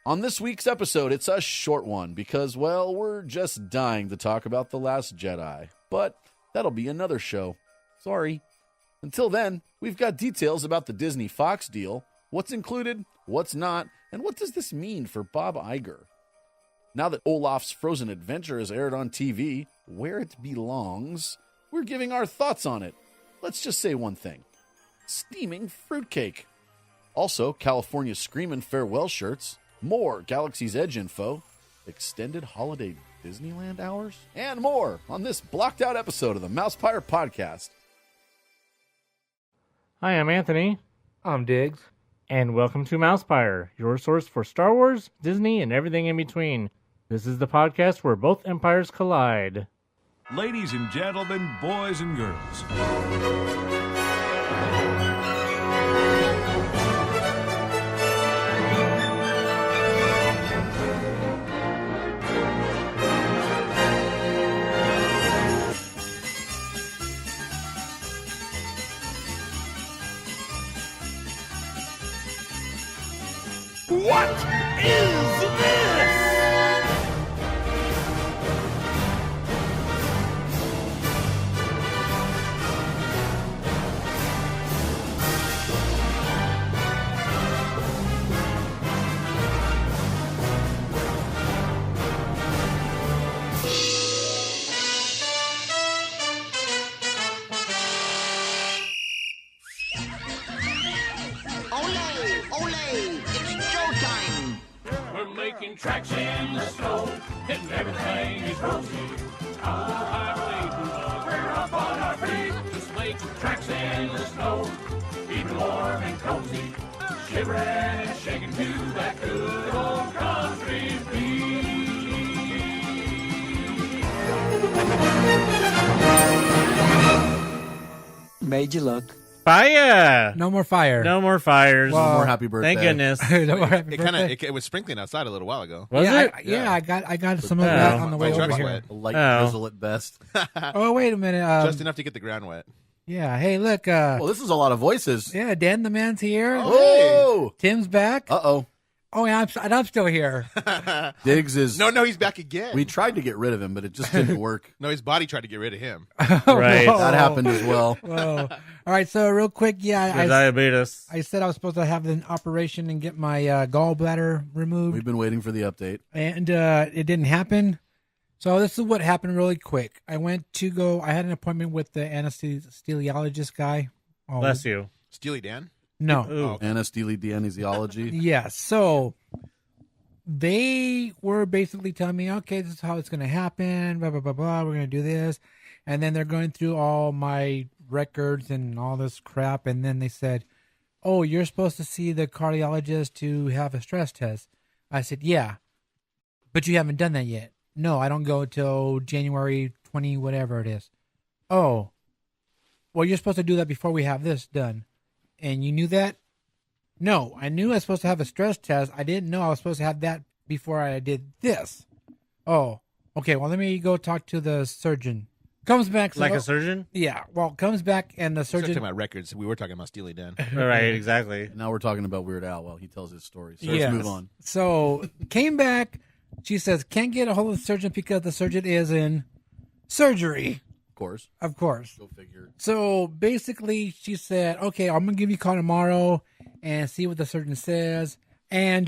On this week's episode, it's a short one because, well, we're just dying to talk about The Last Jedi. But that'll be another show. Sorry. Until then, we've got details about the Disney-Fox deal, what's included, what's not, and what does this mean for Bob Iger? Now that Olaf's Frozen Adventure has aired on TV, where it belongs, we're giving our thoughts on it. Let's just say one thing. Steaming fruitcake. Also, California Screamin farewell shirts, more Galaxy's Edge info, extended holiday Disneyland hours, and more on this blocked-out episode of the MousePIRE Podcast. Hi, I'm Anthony. I'm Diggs. And welcome to MousePIRE, your source for Star Wars, Disney, and everything in between. This is the podcast where both empires collide. Ladies and gentlemen, boys and girls. What is this? Tracks in the snow, and everything is rosy. Our highway, we're up on our feet. Just making tracks in the snow, keeping warm and cozy. Shivering and shaking to that good old country beat. Made you look. Fire! No more fire. No more fires. No more happy birthday. Thank goodness. No more happy birthday. It was sprinkling outside a little while ago. Was it? I got some of that on the way My over truck's here. wet. A light Oh. drizzle at best. Oh, wait a minute. Just enough to get the ground wet. Yeah. Hey, look. Well, this is a lot of voices. Yeah, Dan the man's here. Whoa! Tim's back. Uh-oh. Oh, yeah, I'm still here. Diggs is... No, he's back again. We tried to get rid of him, but it just didn't work. No, his body tried to get rid of him. Right. Whoa. That happened as well. Whoa. All right, so real quick, The diabetes. I said I was supposed to have an operation and get my gallbladder removed, We've been waiting for the update. and it didn't happen. So this is what happened really quick. I had an appointment with the anesthesiologist guy. Oh, Bless you. Steely Dan? No. Ooh. Anesthesiology. Yes. So they were basically telling me, okay, this is how it's going to happen, blah, blah, blah, blah. We're going to do this. And then they're going through all my records and all this crap. And then they said, oh, you're supposed to see the cardiologist to have a stress test. I said, yeah, but you haven't done that yet. No, I don't go till January 20, whatever it is. Oh, well, you're supposed to do that before we have this done. And you knew that? No, I knew I was supposed to have a stress test. I didn't know I was supposed to have that before I did this. Oh, okay. Well, let me go talk to the surgeon. Comes back. Like a surgeon? Yeah. Well, comes back and the Surgeon. surgeon. Talking about records. We were talking about Steely Dan. Right, exactly. Now we're talking about Weird Al while he tells his story. So Yes. let's move on. So came back. She says, can't get a hold of the surgeon because the surgeon is in surgery. Of course. Of course. Go figure. So basically, she said, okay, I'm going to give you a call tomorrow and see what the surgeon says. And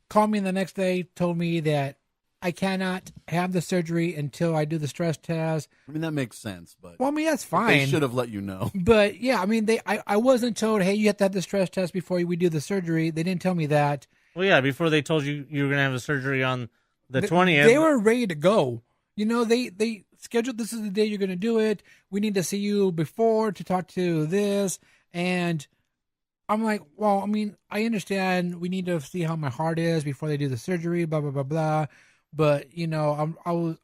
called me the next day, told me that I cannot have the surgery until I do the stress test. I mean, that makes sense, but Well, I mean, that's they fine. should have let you know. But yeah, I mean, I wasn't told, hey, you have to have the stress test before we do the surgery. They didn't tell me that. Well, yeah, before they told you you were going to have the surgery on the 20th. They were ready to go. You know, they scheduled, this is the day you're going to do it. We need to see you before to talk to this. And I'm like, well, I mean, I understand we need to see how my heart is before they do the surgery, blah, blah, blah, blah. But, you know,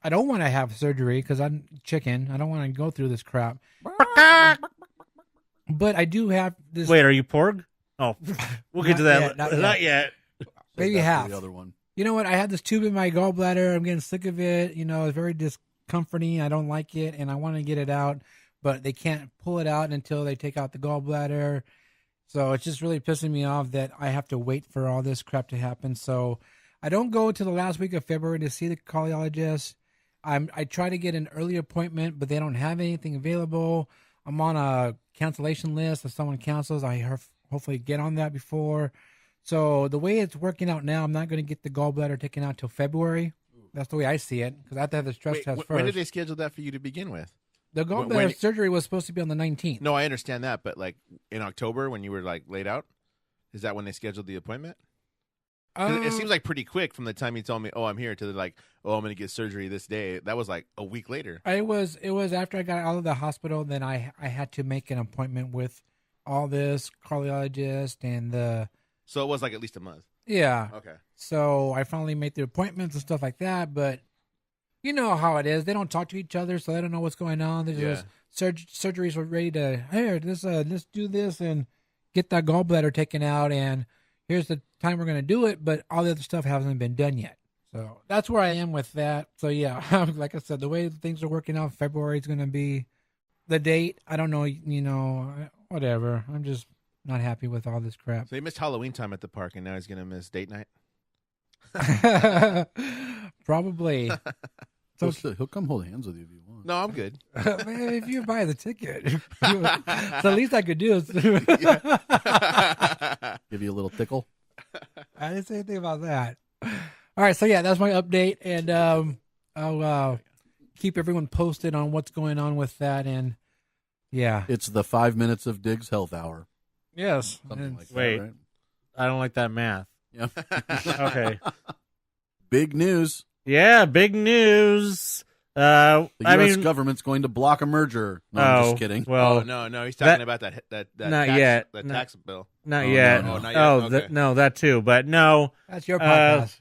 I don't want to have surgery because I'm chicken. I don't want to go through this crap. But I do have this. Wait, are you porg? Oh, we'll get to that. yet, not Not yet. Maybe Save that for half. the other one. You know what? I had this tube in my gallbladder. I'm getting sick of it. You know, it's very discomforting. I don't like it, and I want to get it out, but they can't pull it out until they take out the gallbladder. So it's just really pissing me off that I have to wait for all this crap to happen. So I don't go to the last week of February to see the cardiologist. I try to get an early appointment, but they don't have anything available. I'm on a cancellation list. If someone cancels, I hopefully get on that before. So the way it's working out now, I'm not going to get the gallbladder taken out till February. That's the way I see it, because I have to have the stress test first. When did they schedule that for you to begin with? The gallbladder surgery was supposed to be on the 19th. No, I understand that, but like in October when you were like laid out, is that when they scheduled the appointment? It seems like pretty quick from the time you told me, "Oh, I'm here," to like, "Oh, I'm going to get surgery this day." That was like a week later. It was after I got out of the hospital. Then I had to make an appointment with all this cardiologist and the. So it was like at least a month. Yeah. Okay. So I finally made the appointments and stuff like that, but you know how it is. They don't talk to each other, so they don't know what's going on. There's surgeries are ready to, hey, let's do this and get that gallbladder taken out, and here's the time we're going to do it, but all the other stuff hasn't been done yet. So that's where I am with that. So yeah, like I said, the way things are working out, February is going to be the date. I don't know, whatever. I'm just not happy with all this crap. So he missed Halloween time at the park, and now he's going to miss date night? Probably. So he'll come hold hands with you if you want. No, I'm good. Man, if you buy the ticket, so the least I could do is give you a little tickle. I didn't say anything about that. All right, so yeah, that's my update, and I'll keep everyone posted on what's going on with that. And yeah, It's the 5 minutes of Diggs Health Hour. yes, Something like Wait. that, right? I don't like that math. Yeah. Okay. Big news. Yeah, big news. The U.S. government's going to block a merger. No, I'm just kidding. Well, no, he's talking about that not tax, yet. that No. tax bill. not Oh, yet. no, not yet. Oh, Okay. no, that too. But no, that's your podcast.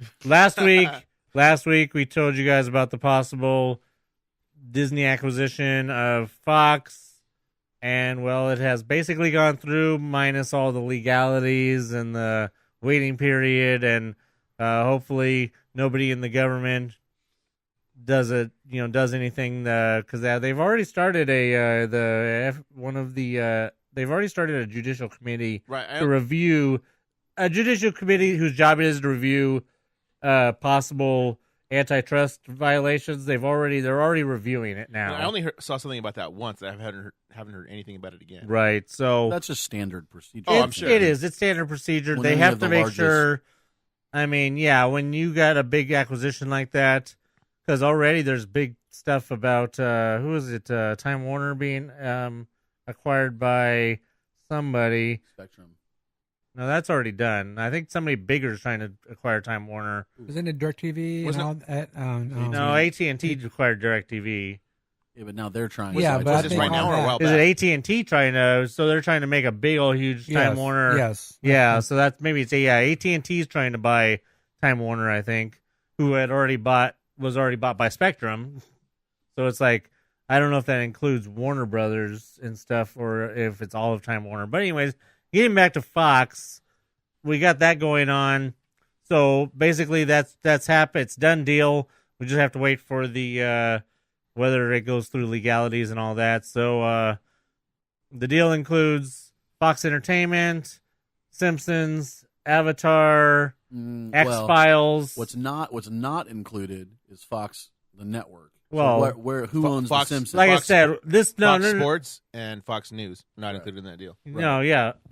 last week we told you guys about the possible Disney acquisition of Fox, and well, it has basically gone through minus all the legalities and the waiting period, and hopefully nobody in the government does anything because they've already started they've already started a judicial committee to review a judicial committee whose job it is to review possible antitrust violations. They're already reviewing it now. I only saw something about that once. I haven't heard anything about it again. Right. So That's just standard procedure. Oh, I'm sure. It is. It's standard procedure. When They any have of to the make largest- sure. I mean, yeah, when you got a big acquisition like that, because already there's big stuff about who is it? Time Warner being acquired by somebody. Spectrum. No, that's already done. I think somebody bigger is trying to acquire Time Warner. Isn't it DirecTV and all that? No, AT&T acquired DirecTV. Yeah, but now they're trying. Yeah, to but I Was this think right now all or a that- while Is back? it AT&T trying to? So they're trying to make a big old huge Time Warner. Yes. Yeah, so that's maybe it's AT&T is trying to buy Time Warner, I think, who was already bought by Spectrum. So it's like I don't know if that includes Warner Brothers and stuff or if it's all of Time Warner. But anyways, getting back to Fox, we got that going on. So basically that's happened. It's done deal. We just have to wait for the whether it goes through legalities and all that. So the deal includes Fox Entertainment, Simpsons, Avatar, X-Files. What's not included is Fox, the network. Well, so who owns Fox- the Simpsons? like I Fox- said, this Fox Sports and Fox News not included in that deal.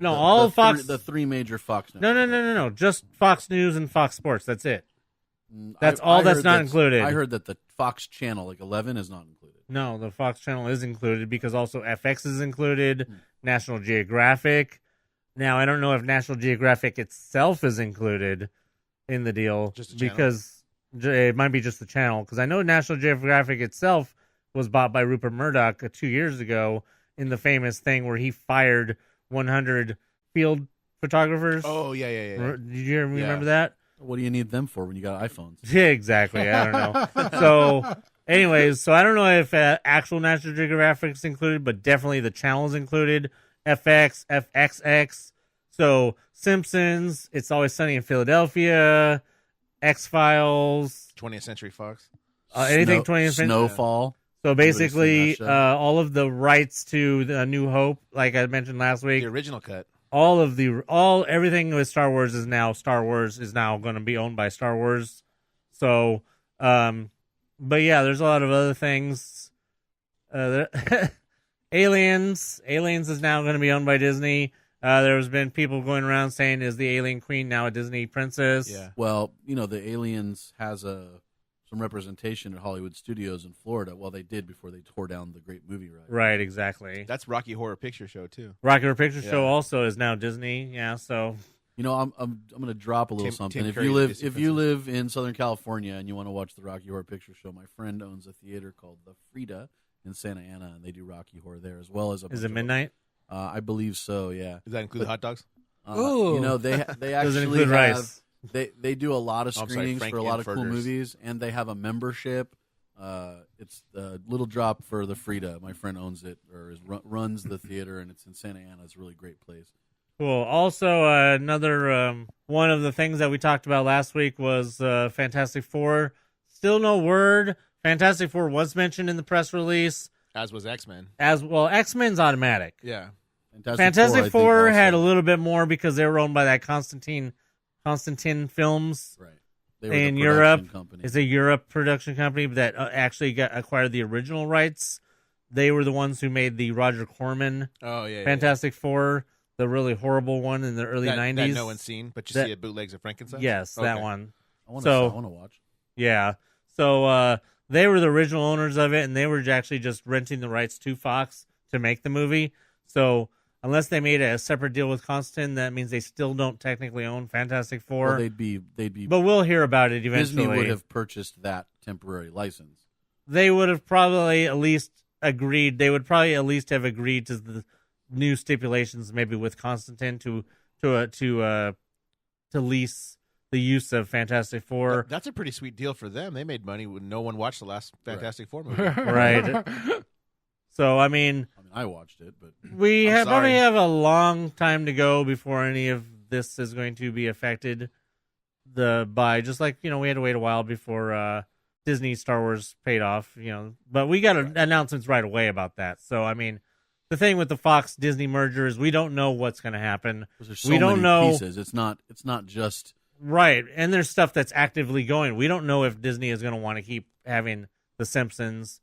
all of Fox. The three major Fox No, networks. just Fox News and Fox Sports. That's it. Mm, That's I all that's heard not included. I heard that the Fox channel, like 11, is not included. No, the Fox channel is included because also FX is included, National Geographic. Now, I don't know if National Geographic itself is included in the deal Just the channel? because it might be just the channel. Because I know National Geographic itself was bought by Rupert Murdoch 2 years ago in the famous thing where he fired 100 field photographers. Oh, yeah. Did you remember that? What do you need them for when you got iPhones? Yeah, exactly. I don't know. So, anyways, I don't know if actual National Geographic is included, but definitely the channel is included. FX, FXX. So, Simpsons, It's Always Sunny in Philadelphia, X-Files. 20th Century Fox. Anything 20th century. Snowfall. So, basically, Everybody's seen that show. all of the rights to the New Hope, like I mentioned last week. The original cut. everything with Star Wars is now going to be owned by Star Wars. So, but yeah, there's a lot of other things. Aliens is now going to be owned by Disney. There's been people going around saying, is the Alien Queen now a Disney princess? Yeah. Well, the Aliens has some representation at Hollywood Studios in Florida. Well, they did before they tore down the great movie right. Right, exactly. That's Rocky Horror Picture Show too. Rocky Horror Picture Show also is now Disney. Yeah, so I'm going to drop a little something. Tim If Curry you live is Disney if you live in Southern California and you want to watch the Rocky Horror Picture Show, my friend owns a theater called the Frida in Santa Ana, and they do Rocky Horror there as well as a. Is it midnight? I believe so. Yeah. Does that include hot dogs? Ooh. They Does it actually include have, rice? They do a lot of Oh, I'm sorry, screenings Frank for a lot of cool Infurters. movies, and they have a membership. It's a little drop for the Frida. My friend owns it or runs the theater, and it's in Santa Ana. It's a really great place. Cool. Also, another one of the things that we talked about last week was Fantastic Four. Still no word. Fantastic Four was mentioned in the press release. As was X-Men. As well, X-Men's automatic. Yeah. Fantastic I think, Four had a also. little bit more because they were owned by that Constantine Films. Right. They were the In production Europe, company. it's a Europe production company that actually acquired the original rights. They were the ones who made the Roger Corman Oh yeah. Fantastic Four, the really horrible one in the early 90s. That no one's seen, but you see it bootlegs of Frankenstein. Yes, that Okay. one. I want so- to watch. Yeah. So they were the original owners of it, and they were actually just renting the rights to Fox to make the movie. So unless they made a separate deal with Constantine, that means they still don't technically own Fantastic Four. Well, they'd be. But we'll hear about it eventually. Disney would have purchased that temporary license. They would have probably at least agreed. They would probably at least have agreed to the new stipulations, maybe with Constantine to lease the use of Fantastic Four. That's a pretty sweet deal for them. They made money when no one watched the last Fantastic Four movie. Right. So I mean, I watched it, but we I'm probably sorry. have a long time to go before any of this is going to be affected. By just like we had to wait a while before Disney Star Wars paid off. But we got announcements right away about that. So I mean, the thing with the Fox Disney merger is we don't know what's going to happen. there's so We don't many know- pieces. It's not just. Right, and there's stuff that's actively going. We don't know if Disney is going to want to keep having The Simpsons,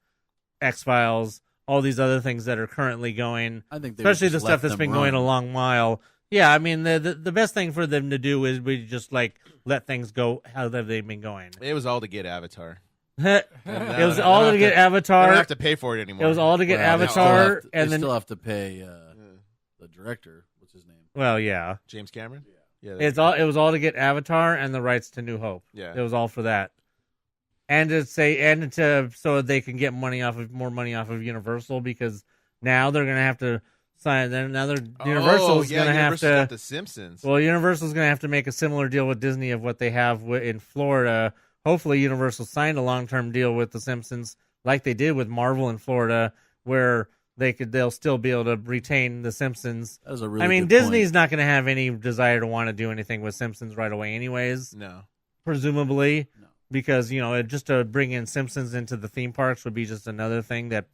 X-Files, all these other things that are currently going. I think they would Especially the just stuff let that's them been run. going a long while. Yeah, I mean the best thing for them to do is we just let things go how they've been going. It was all to get Avatar. It was They all don't to get have to- They Avatar. don't have to pay for it anymore. It was all to get Well, they still Avatar, have to- and they then still have to pay the director. What's his name? well, yeah, James Cameron. Yeah. it was all to get Avatar and the rights to New Hope. Yeah. It was all for that, and so they can get more money off of Universal because now they're gonna have to sign. Then Universal's gonna have Universal's to. got The Simpsons. Well, Universal's going to have to make a similar deal with Disney of what they have in Florida. Hopefully, Universal signed a long-term deal with The Simpsons, like they did with Marvel in Florida, where they'll still be able to retain The Simpsons. That is a really. I mean, good Disney's point. not going to have any desire to want to do anything with Simpsons right away, anyways. No. Presumably, No. because just to bring in Simpsons into the theme parks would be just another thing that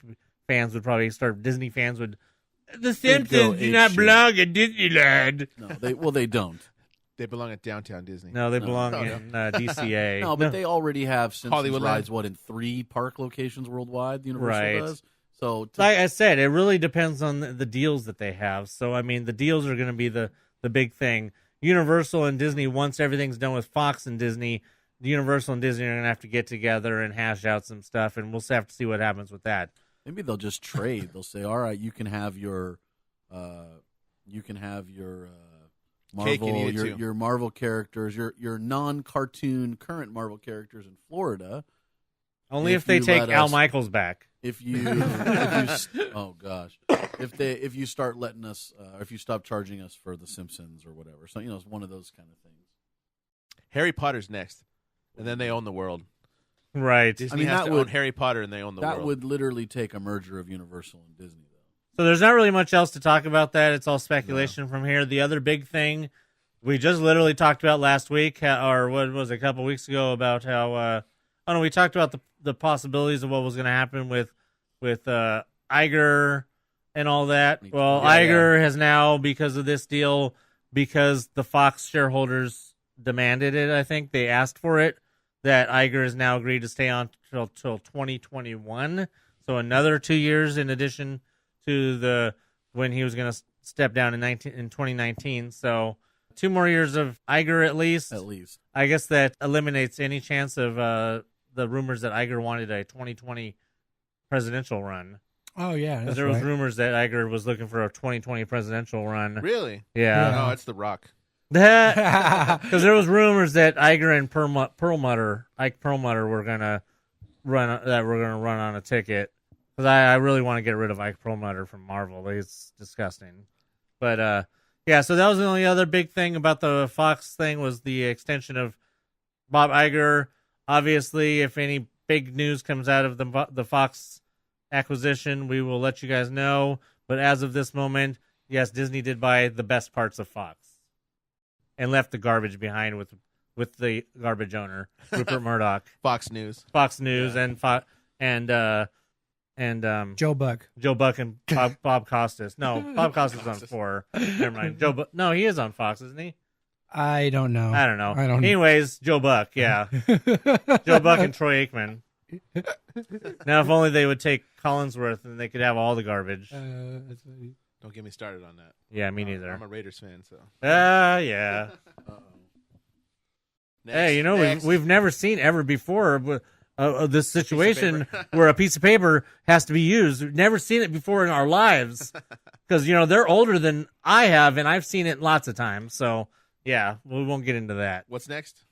fans would probably start. Disney fans would. The Simpsons do ape not shit. belong at Disneyland. No, they don't. They belong at Downtown Disney. No, they No. belong No, in DCA. No, but they already have Simpsons Hollywood rides. What in 3 park locations worldwide? Universal Right. does. So Like I said, it really depends on the deals that they have. So I mean, the deals are going to be the big thing. Universal and Disney, once everything's done with Fox and Disney, Universal and Disney are going to have to get together and hash out some stuff, and we'll have to see what happens with that. maybe they'll just trade. They'll say, "All right, you can have your Cake, you Marvel, need it too. your Marvel characters, your non-cartoon current Marvel characters in Florida. Only If if they you take let Al us- Michaels back. If you, oh gosh, if you start letting us, if you stop charging us for The Simpsons or whatever, so it's one of those kind of things." Harry Potter's next, and then they own the world. Right. Disney mean, has that to would- own Harry Potter, and they own the That world. would literally take a merger of Universal and Disney, though. So there's not really much else to talk about that. It's all speculation from here. The other big thing we just literally talked about last week, or what was it, a couple weeks ago, about how we talked about the possibilities of what was going to happen with Iger and all that. Me too. Well, Yeah, Iger has now, because of this deal, because the Fox shareholders demanded it, I think they asked for it, that Iger has now agreed to stay on till 2021. So another 2 years in addition to the when he was going to step down in 2019. So 2 more years of Iger at least. At least. I guess that eliminates any chance of the rumors that Iger wanted a 2020 presidential run. Oh yeah, Because that's there was right. rumors that Iger was looking for a 2020 presidential run. Really? Yeah. No, it's The Rock. Because there was rumors that Iger and Ike Perlmutter were gonna run on a ticket. Because I really want to get rid of Ike Perlmutter from Marvel. He's disgusting. But yeah, so that was the only other big thing about the Fox thing was the extension of Bob Iger. Obviously, if any big news comes out of the Fox acquisition, we will let you guys know. But as of this moment, yes, Disney did buy the best parts of Fox and left the garbage behind with the garbage owner, Rupert Murdoch, Fox News. Fox News, Yeah. and Joe Buck. Joe Buck and Bob Costas. No, Bob Costas on 4. Never mind. No, he is on Fox, isn't he? I don't know. I don't know. I don't. Anyways, Joe Buck, yeah. Joe Buck and Troy Aikman. Now, if only they would take Collinsworth and they could have all the garbage. Don't get me started on that. Yeah, me neither. I'm a Raiders fan, so. Yeah. Next, Hey, you know, next. we've never seen ever before this situation where a piece of paper has to be used. We've never seen it before in our lives because, you know, they're older than I have, and I've seen it lots of times. So, yeah, we won't get into that. What's next?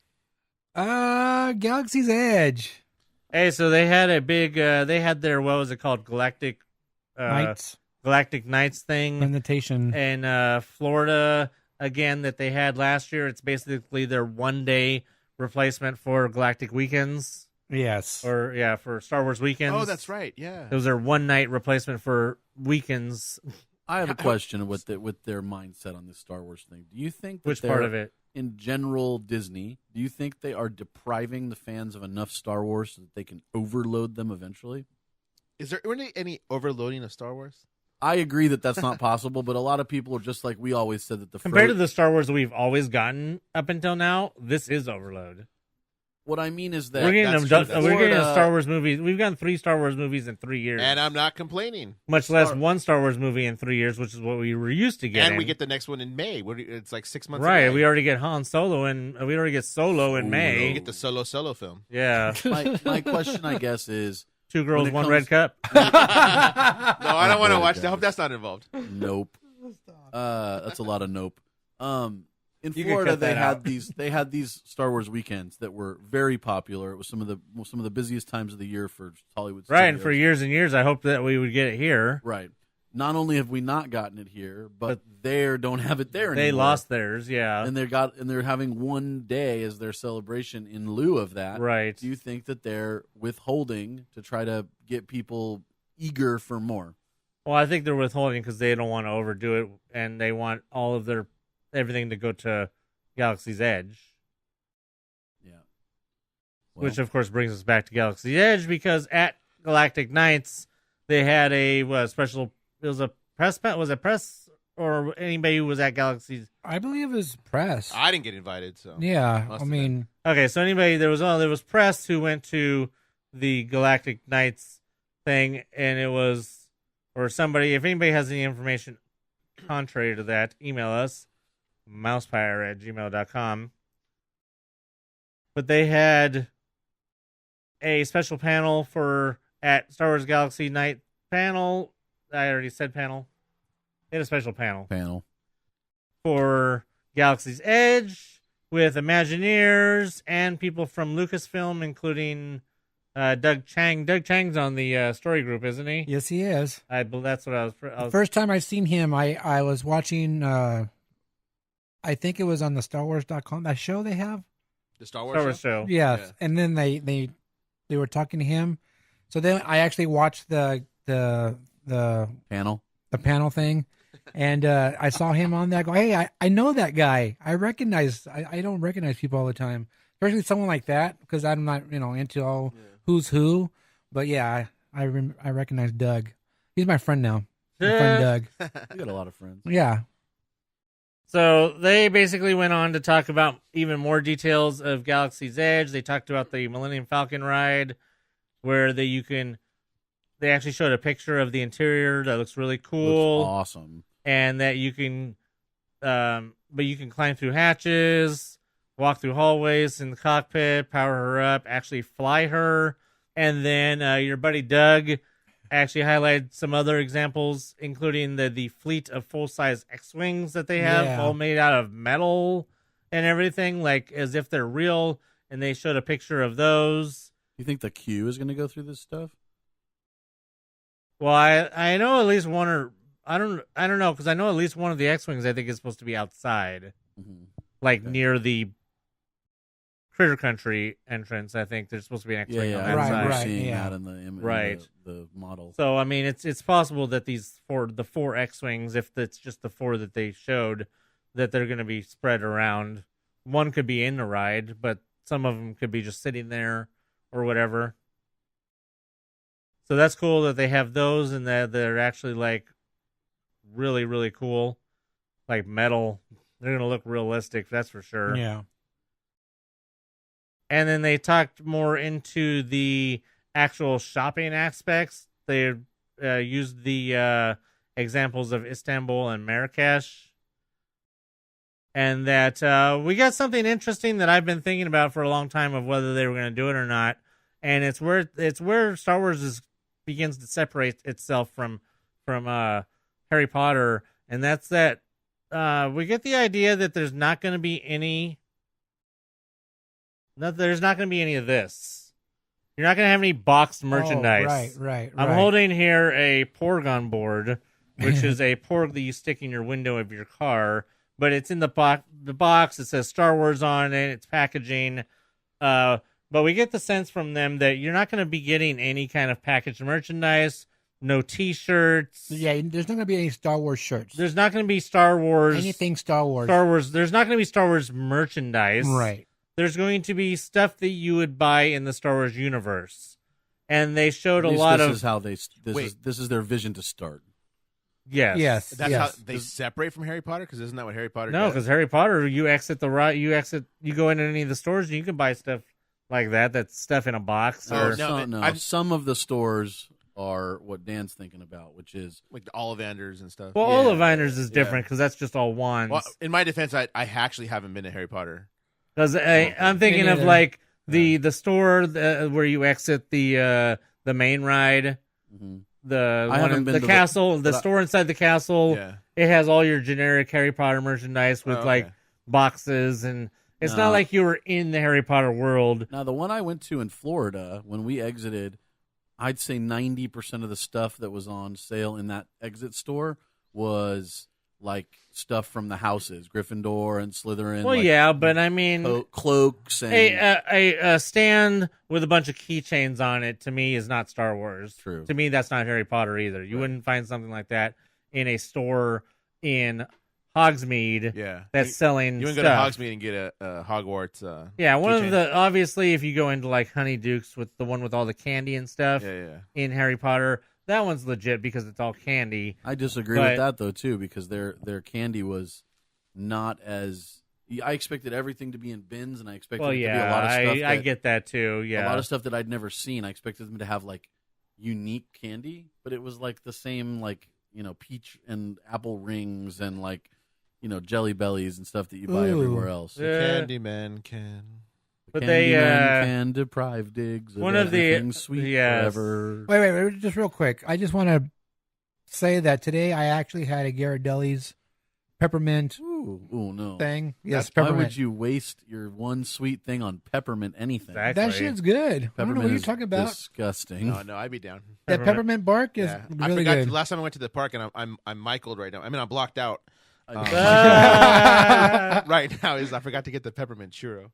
Galaxy's Edge. Hey, so they had a big, they had their, what was it called? Galactic Nights thing Presentation. in Florida again that they had last year. It's basically their 1-day replacement for Galactic Weekends. Yes. Or, yeah, for Star Wars Weekends. Oh, that's right. Yeah. It was their 1-night replacement for weekends. I have a question with their mindset on this Star Wars thing. Do you think that Which part of it? In general, Disney, do you think they are depriving the fans of enough Star Wars so that they can overload them eventually? Is there any overloading of Star Wars? I agree that that's not possible, but a lot of people are just like we always said that Compared to the Star Wars that we've always gotten up until now, this is overload. What I mean is that We're getting a Star Wars movie. We've gotten 3 Star Wars movies in 3 years. And I'm not complaining. Much less 1 Star Wars movie in 3 years, which is what we were used to getting. And we get the next one in May. It's like 6 months right. away. We already get Han Solo, and we already get Solo in May. We get the Solo film. Yeah. my question, I guess, is 2 girls, when it 1 comes- red cup. No, I don't want to watch that. I hope that's not involved. nope. That's a lot of nope. In You can Florida, cut they that had out. they had these Star Wars weekends that were very popular. It was some of the busiest times of the year for Hollywood. Right, and studios. for years and years, I hope that we would get it here. Right. Not only have we not gotten it here, but they don't have it there anymore. They lost theirs, yeah. and they're having 1 day as their celebration in lieu of that. Right. Do you think that they're withholding to try to get people eager for more? Well, I think they're withholding because they don't want to overdo it, and they want all of their everything to go to Galaxy's Edge. Yeah. Which, of course, brings us back to Galaxy's Edge because at Galactic Nights, they had a special. It was a press. Was it press or anybody who was at Galaxy's? I believe it was press. I didn't get invited, so. Yeah. Must I have mean, Okay, so anybody there was press who went to the Galactic Nights thing, and it was or somebody. If anybody has any information contrary to that, email us mousepire@gmail.com. But they had a special panel at Star Wars Galaxy Night panel. I already said panel. They had a special panel for Galaxy's Edge with Imagineers and people from Lucasfilm, including Doug Chang. Doug Chang's on the story group, isn't he? yes, he is. That's what I was. The first time I seen him, I was watching. I think it was on the StarWars.com, that show they have. The Star Wars, Star Wars show. Yes, Yeah. and then they were talking to him. So then I actually watched the Panel. panel thing, and I saw him on there. I go, hey, I know that guy. I don't recognize people all the time, especially someone like that, because I'm not into all who's who. But yeah, I recognize Doug. He's my friend now. My friend Doug. You got a lot of friends. Yeah. So they basically went on to talk about even more details of Galaxy's Edge. They talked about the Millennium Falcon ride, where they actually showed a picture of the interior that looks really cool. Looks awesome. And that you can, but you can climb through hatches, walk through hallways in the cockpit, power her up, actually fly her. And then your buddy Doug actually highlighted some other examples, including the fleet of full-size X-Wings that they have, all made out of metal and everything, like as if they're real. And they showed a picture of those. You think the Q is going to go through this stuff? Well, I know at least one, or I don't know, because I know at least one of the X-Wings I think is supposed to be outside, near the Critter Country entrance. I think there's supposed to be an X-Wing on that side. We're seeing that in the model. So I mean, it's possible that the four X-Wings, if it's just the four that they showed, that they're going to be spread around. One could be in the ride, but some of them could be just sitting there or whatever. So that's cool that they have those, and that they're actually like really, really cool, like metal. They're going to look realistic, that's for sure. Yeah. And then they talked more into the actual shopping aspects. They used the examples of Istanbul and Marrakesh. And that we got something interesting that I've been thinking about for a long time of whether they were going to do it or not. And it's where Star Wars begins to separate itself from Harry Potter. And that's that we get the idea that there's not going to be any of this. You're not going to have any boxed merchandise. Right. I'm holding here a Porgon board, which is a porg that you stick in your window of your car, but it's in the box. It says Star Wars on it. It's packaging. But we get the sense from them that you're not going to be getting any kind of packaged merchandise, no T-shirts. Yeah, there's not going to be any Star Wars shirts. There's not going to be Star Wars. Anything Star Wars. There's not going to be Star Wars merchandise. Right. There's going to be stuff that you would buy in the Star Wars universe. And they showed a lot of... This is how this is their vision to start. Yes. That's how they separate from Harry Potter? Because isn't that what Harry Potter does? No, because Harry Potter, you go into any of the stores and you can buy stuff like that. That's stuff in a box. Some of the stores are what Dan's thinking about, which is like the Ollivanders and stuff. Well, Ollivanders is different because that's just all wands. Well, in my defense, I actually haven't been to Harry Potter. Because I'm thinking of like the store where you exit the main ride, the castle, the store inside the castle. Yeah. It has all your generic Harry Potter merchandise with boxes, and it's not like you were in the Harry Potter world. Now, the one I went to in Florida, when we exited, I'd say 90% of the stuff that was on sale in that exit store was like stuff from the houses, Gryffindor and Slytherin. Well, but I mean, cloaks and a stand with a bunch of keychains on it. To me, is not Star Wars. True. To me, that's not Harry Potter either. You wouldn't find something like that in a store in Hogsmeade. Yeah, that's selling. You wouldn't stuff. Go to Hogsmeade and get a Hogwarts. One keychain. of the obviously, if you go into like Honeydukes with the one with all the candy and stuff, in Harry Potter. That one's legit because it's all candy. I disagree with that though too, because their candy was not as. I expected everything to be in bins, and I expected it to be a lot of stuff. I get that too. Yeah, a lot of stuff that I'd never seen. I expected them to have like unique candy, but it was like the same, like peach and apple rings and like Jelly Bellies and stuff that you buy everywhere else. The Candyman can. But they can deprive Diggs of one of the sweet forever. Wait, just real quick. I just want to say that today I actually had a Ghirardelli's peppermint thing. Yes, peppermint. Why would you waste your one sweet thing on peppermint anything? Exactly. That shit's good. I don't know what you're talking about. Disgusting. No, I'd be down. That peppermint bark is really good. The last time I went to the park, and I'm Michael'd right now. I mean, I'm blocked out. Right now I forgot to get the peppermint churro.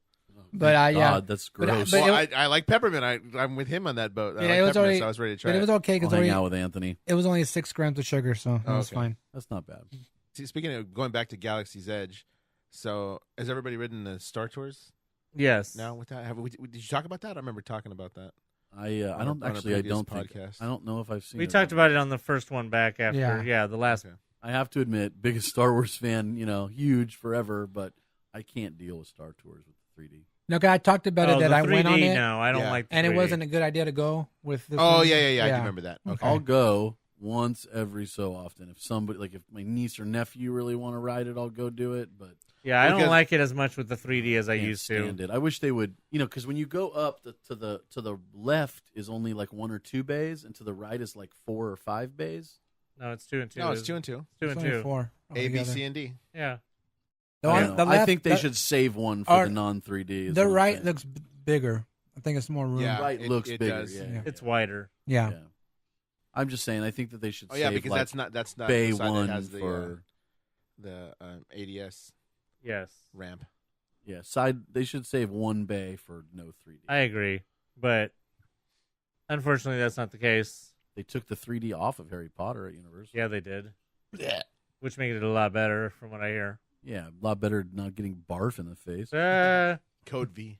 But God, that's gross. I like peppermint. I'm with him on that boat. It was already, so I was ready to try it. But it was okay because hang out with Anthony. It was only 6 grams of sugar, so that was fine. That's not bad. See, speaking of going back to Galaxy's Edge, so has everybody ridden the Star Tours? Yes. Now with that, did you talk about that? I remember talking about that. I don't on a actually. I previous don't think. podcast. I don't know if I've seen. We it talked or about not. it on the first one back after. Yeah. Yeah, the last. Okay. I have to admit, biggest Star Wars fan. Huge forever, but I can't deal with Star Tours with the 3D. No, I talked about it that the I went on 3D, it, No, I don't Yeah. like. The and it 3D. wasn't a good idea to go with. The Oh 3D. yeah. I do remember that. Okay. I'll go once every so often. If somebody, like if my niece or nephew really want to ride it, I'll go do it. But Yeah, I don't Because- like it as much with the 3D as I can't used to. stand it. I wish they would, because when you go up to the left is only like 1 or 2 bays, and to the right is like 4 or 5 bays. No, it's 2 and 2. No, it's 2 and 2. 2 It's and only 2. 4 A, B, altogether. C, and D. Yeah. The I one- don't know. the I left- think they the- should save one for or- the non-3D. The right looks bigger. I think it's more room. Yeah. right it- looks it bigger. does. Yeah, Yeah. It's wider. Yeah. yeah. I'm just saying. I think that they should. Oh yeah, save, because like, that's not Bay the side that 1 has the for ADS Yes. ramp. yeah side. They should save 1 bay for no 3D. I agree. But unfortunately, that's not the case. They took the 3D off of Harry Potter at Universal. Yeah, they did. Which made it a lot better from what I hear. Yeah, a lot better not getting barf in the face. Code V.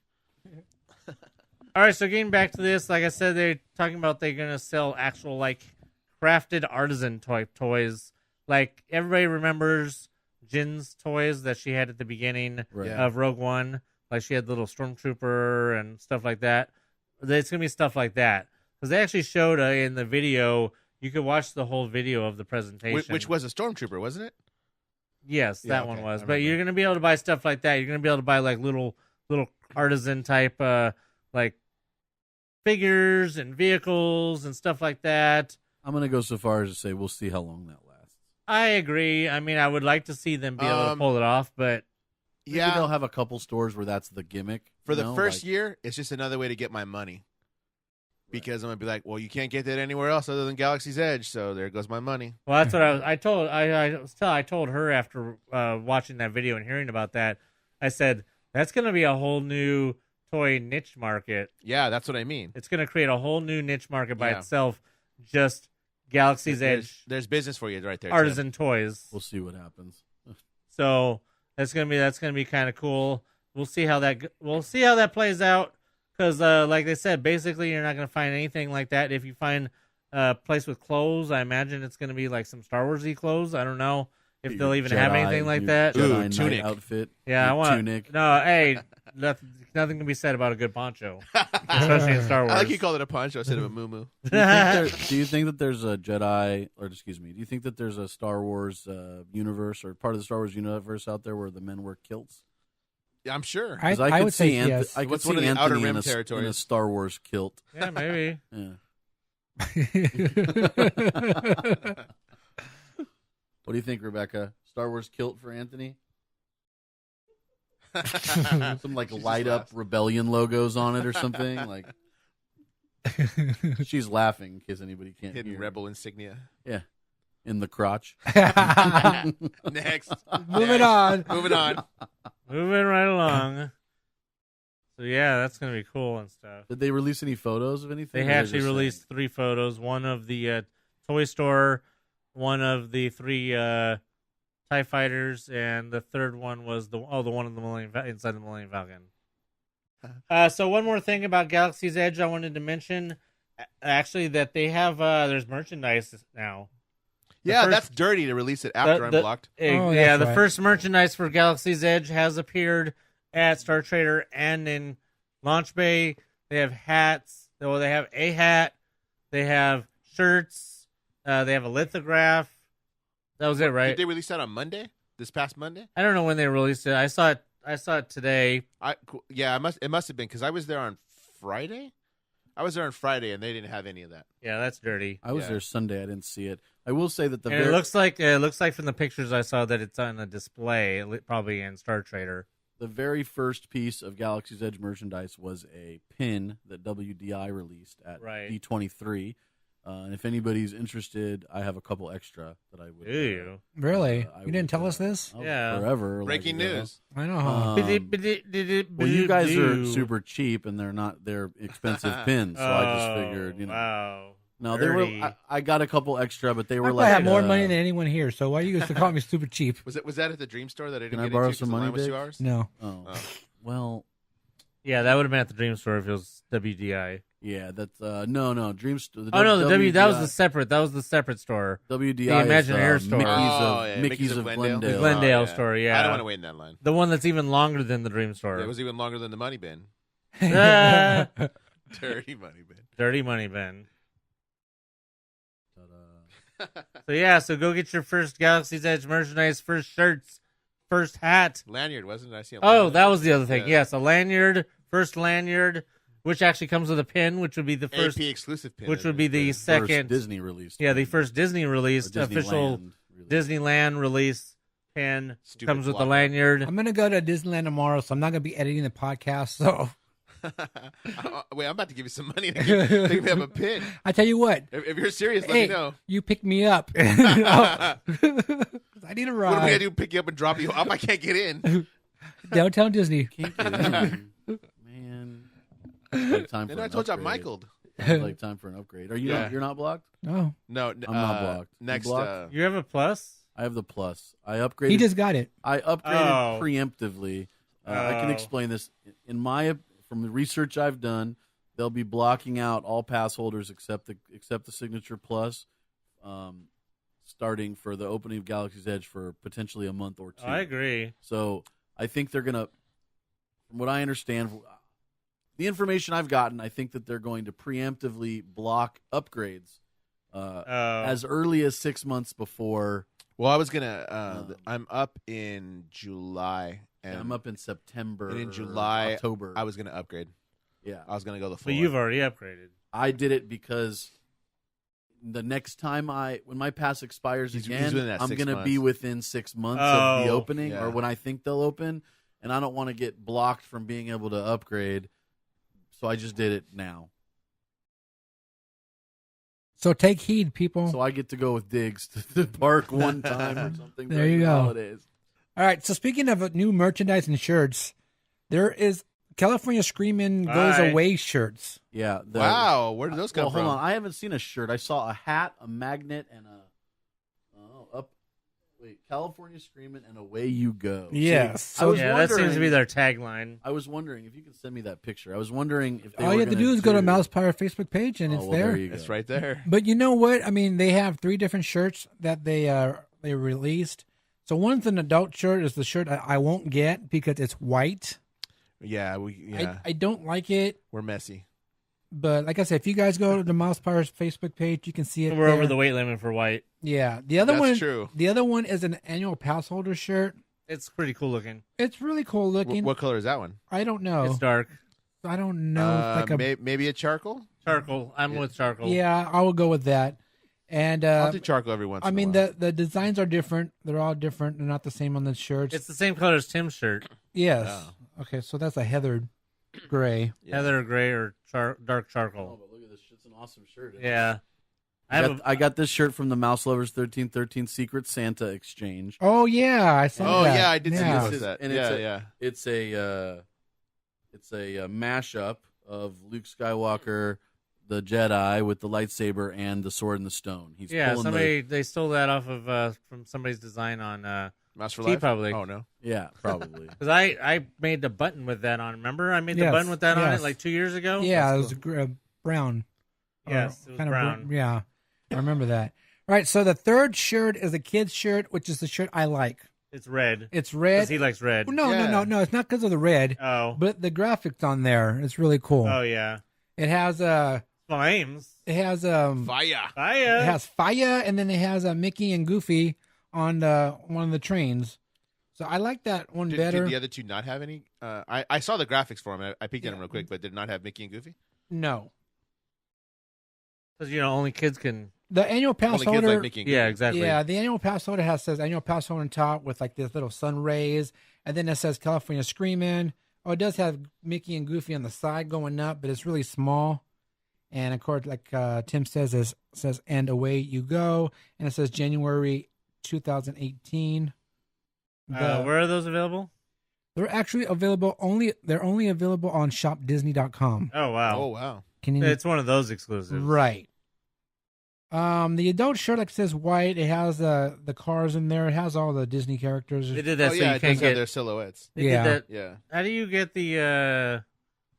All right, so getting back to this, like I said, they're talking about they're going to sell actual, like, crafted artisan toys. Like, everybody remembers Jin's toys that she had at the beginning Right. Yeah. of Rogue One. Like, she had the little Stormtrooper and stuff like that. It's going to be stuff like that. Because they actually showed in the video, you could watch the whole video of the presentation. Which was a stormtrooper, wasn't it? Yes, Yeah, that one okay, was. I But remember. you're going to be able to buy stuff like that. You're going to be able to buy, like, little artisan type, like, figures and vehicles and stuff like that. I'm gonna go so far as to say we'll see how long that lasts. I agree. I mean, I would like to see them be able to Um, pull it off, but Maybe Yeah. they'll have a couple stores where that's the gimmick. For you the know, first like- year, it's just another way to get my money. Because I'm gonna be like, well, you can't get that anywhere else other than Galaxy's Edge, so there goes my money. well, that's what I told her after watching that video and hearing about that. I said that's going to be a whole new toy niche market. Yeah, that's what I mean. It's going to create a whole new niche market by Yeah. itself. Just Galaxy's Edge There's business for you right there. Tim. artisan toys. We'll see what happens. So that's gonna be kind of cool. We'll see how that plays out. Because like they said, basically you're not gonna find anything like that. If you find a place with clothes, I imagine it's gonna be like some Star Warsy clothes. I don't know if Your they'll even have Jedi- anything like your that. Ooh, Jedi Knight tunic. outfit. Yeah, I your want tunic. No, hey, nothing can be said about a good poncho, especially in Star Wars. I like you called it a poncho instead of a moo. Do you think that there's a Jedi, or excuse me, do you think that there's a Star Wars universe or part of the Star Wars universe out there where the men wear kilts? I'm sure. 'Cause I could would see say Anth- yes. I could What's see one of the Anthony Outer in Rim a territories? Star Wars kilt. Yeah, maybe. Yeah. What do you think, Rebecca? Star Wars kilt for Anthony? Some like She just light up laughs. rebellion logos on it or something. Like she's laughing in case anybody can't Hidden hear. rebel insignia. Yeah, in the crotch. Next. Moving on. Moving on. Moving right along. So yeah, that's gonna be cool and stuff. Did they release any photos of anything? They Or they're actually just released saying- 3 photos. One of the toy store, one of the 3 TIE fighters, and the third one was the one of the inside the Millennium Falcon. So one more thing about Galaxy's Edge I wanted to mention, actually, that they have there's merchandise now. Yeah, first- that's dirty to release it after I'm blocked. Oh, Yeah, that's the right. first merchandise for Galaxy's Edge has appeared at Star Trader and in Launch Bay. They have hats. Well, they have a hat. They have shirts. They have a lithograph. That was it, right? Did they release that on Monday? This past Monday? I don't know when they released it. I saw it today. It must have been because I was there on Friday. I was there on Friday and they didn't have any of that. Yeah, that's dirty. I was Yeah. there Sunday. I didn't see it. I will say that the And it looks like from the pictures I saw that it's on a display, probably in Star Trader. the very first piece of Galaxy's Edge merchandise was a pin that WDI released at Right. D23. And if anybody's interested, I have a couple extra that I would. Do you? Really? I You didn't would, tell us this? Yeah. Forever. let Breaking it go. news. I know. Um, Well, you guys are super cheap, and they're expensive pins. So I just figured, Wow. No, Dirty. they were. I got a couple extra, but they were I like have more money than anyone here, so why are you guys call me super cheap? Was that at the Dream Store that I didn't Can I get borrow into 'cause some the line money, was Dick? 2 hours? No. Oh, Oh. well, Yeah, that would have been at the Dream Store if it was WDI. Yeah, that's no Dreams. Oh no, the W that was the separate. That was the separate store. WDI. The Imagineer store. Mickey's of Glendale. The Glendale store. Yeah, I don't want to wait in that line. The one that's even longer than the Dream store. It was even longer than the money bin. Ah. Dirty money bin. Dirty money bin. So yeah, so go get your first Galaxy's Edge merchandise, first shirts, first hat. Lanyard, wasn't it? I see. Oh, that was the other thing. Yeah. Yes, a lanyard, first lanyard, which actually comes with a pin, which would be the first AP exclusive pin. which would be the First second Disney release. Yeah, the first Disney released Or official Disneyland release pin Stupid comes with the block. lanyard. I'm gonna go to Disneyland tomorrow, so I'm not gonna be editing the podcast. So Wait, I'm about to give you some money to pick me up a pin. I tell you what, If you're serious, let hey, me know. you pick me up. I need a What am I gonna ride. do? Pick you up and drop you off? I can't get in. Downtown Disney. Can't get in. Man. Like time for And I an told you I'm upgrade. Michael'd. Sounds like time for an upgrade. Are you? Yeah. Not, you're not blocked. No, No, I'm not blocked. You Next, blocked? You have a plus? I have the plus. I upgraded. he just got it. I upgraded Oh. preemptively. I can Oh. explain this. From the research I've done, they'll be blocking out all pass holders except the Signature Plus, starting for the opening of Galaxy's Edge for potentially a month or two. I agree. So I think they're gonna, from what I understand, the information I've gotten, I think that they're going to preemptively block upgrades as early as 6 months before. well, I was gonna. I'm up in July, and I'm up in September. And in July, October. I was gonna upgrade. Yeah, I was gonna go the full. But you've already upgraded. I did it because the next time when my pass expires He's again, within that I'm 6 going to months. be within 6 months of the Oh, opening, yeah. or when I think they'll open, and I don't want to get blocked from being able to upgrade. So I just did it now. So take heed, people. So I get to go with Diggs to the park one time or something. There during you the go. Holidays. All right. So speaking of new merchandise and shirts, there is California Screamin' Goes Aye. Away shirts. Yeah. Wow, where did those come Well, from? hold on. I haven't seen a shirt. I saw a hat, a magnet, and California Screamin' and Away You Go. Yes. See, I was Yeah, that seems to wondering- be their tagline. I was wondering if you could send me that picture. I was wondering if they All were you have to gonna do is go to MousePIRE Facebook page and Oh, it's well, there. you go. It's right there. But you know what? I mean, they have 3 different shirts that they released. So one's an adult shirt. Is the shirt I won't get because it's white. Yeah, I don't like it. we're messy. But like I said, if you guys go to the MousePIRE's Facebook page, you can see it. We're there. over the weight limit for white. Yeah, the other That's one. true. The other one is an annual pass holder shirt. It's pretty cool looking. It's really cool looking. What color is that one? I don't know. It's dark. I don't know. It's like a maybe a charcoal. Charcoal. I'm with charcoal. yeah. I will go with that. And I'll do charcoal every once. I in mean a while. the designs are different. They're all different. They're not the same on the shirts. It's the same color as Tim's shirt. yes. Oh. Okay, so that's a heathered gray. Yeah. Heather gray or dark Oh, charcoal. but look at this. It's an awesome shirt. Yeah. I got this shirt from the Mouse Lovers 1313 Secret Santa Exchange. Oh yeah, I saw Oh that. yeah, I did see Yeah. this. That. And Yeah, it's yeah. It's a mashup of Luke Skywalker, the Jedi with the lightsaber and the sword and the stone. He's Yeah, pulling they stole that off of from somebody's design on Mouse for Tea Life. Public. Oh no. yeah, probably. because I made the button with that on. Remember, I made the Yes, button with that on yes. it like 2 years ago. Yeah, it That's was brown. Yes, it was kinda brown. Yeah, I remember that. All right, so the third shirt is a kid's shirt, which is the shirt I like. It's red. It's 'Cause red. he likes red. No, Yeah. no. It's not because of the red, Oh. but the graphics on there is really cool. Oh yeah. It has Flames. it has Fire. Fire. it has fire, and then it has Mickey and Goofy on one of the trains. So I like that one better. Did the other two not have any? I saw the graphics for them. I peeked at them real quick, but did not have Mickey and Goofy. No, Because only kids can. the annual pass Only holder. kids like Mickey and Goofy. Yeah, exactly. Yeah, the annual pass holder says annual pass holder on top with like this little sun rays, and then it says California Screamin'. Oh, it does have Mickey and Goofy on the side going up, but it's really small. And of course, like Tim says, it says "And Away You Go," and it says January 2018. Where are those available? They're actually available They're only available on shopdisney.com. Oh wow. Oh wow. Can you? It's one of those exclusives. Right. The adult shirt like says white. It has the cars in there. It has all the Disney characters. They did that Oh so yeah, you it can't does have get. their silhouettes. They Yeah. did that. Yeah. How do you get the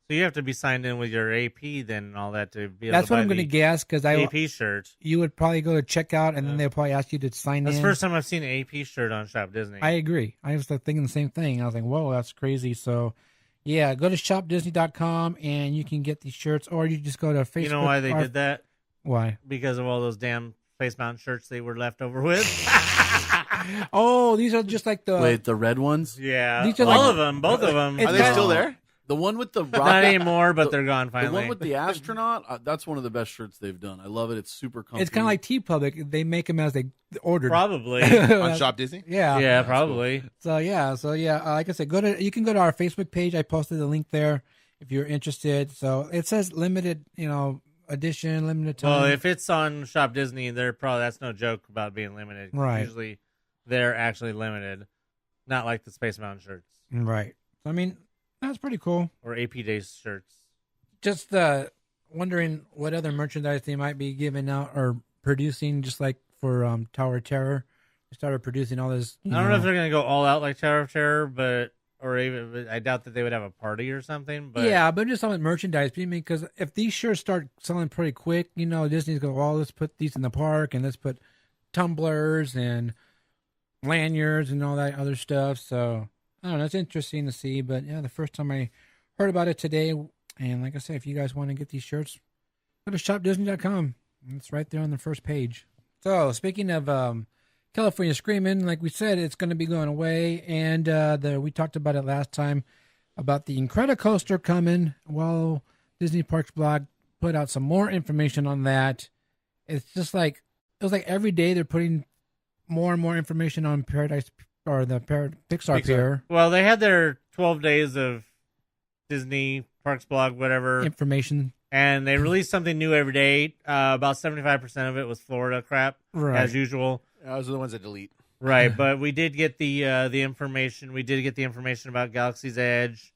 So you have to be signed in with your AP then and all that to be able That's to what buy I'm going to the guess because AP shirt. you would probably go to checkout and then they'll probably ask you to sign That's in. the first time I've seen an AP shirt on Shop Disney. I agree. I was like, thinking the same thing. I was like, whoa, that's crazy. So, yeah, go to shopdisney.com and you can get these shirts, or you just go to Facebook. You know why they did that? Why? Because of all those damn Space Mountain shirts they were left over with. Oh, these are just like the. Wait, the red ones? Yeah, These are all like- of them, both of them. It's Are they got- still there? The one with the rocket. Not anymore, but the- they're gone The finally. one with the astronaut, that's one of the best shirts they've done. I love it. It's super comfy. It's kind of like TeePublic. They make them as they ordered. Probably. On Shop Disney? Yeah. Yeah, probably. So yeah. Like I said, you can go to our Facebook page. I posted the link there if you're interested. So it says limited, edition, limited time. Well, if it's on Shop Disney, that's no joke about being limited. Right. Usually, they're actually limited, not like the Space Mountain shirts Right. So I mean, that's pretty cool. or AP Days shirts. Just wondering what other merchandise they might be giving out or producing, just like for Tower of Terror. They started producing all this. I don't know if they're gonna go all out like Tower of Terror, but I doubt that they would have a party or something. But yeah, but just selling merchandise. I mean, because if these shirts start selling pretty quick, Disney's going, well, let's put these in the park and let's put tumblers and lanyards and all that other stuff. So I don't know. It's interesting to see. But yeah, the first time I heard about it today, and like I said, if you guys want to get these shirts, go to shopdisney.com. It's right there on the first page. So speaking of California Screamin, like we said, it's going to be going away, and we talked about it last time about the Incredicoaster coming. Well, Disney Parks blog put out some more information on that. It's just like it was like every day they're putting more and more information on Paradise or the Pixar Pier well, they had their 12 days of Disney Parks blog, whatever, information. and they released something new every day. About 75% of it was Florida crap, Right. as usual. Those are the ones that delete. Right, but we did get the information. We did get the information about Galaxy's Edge,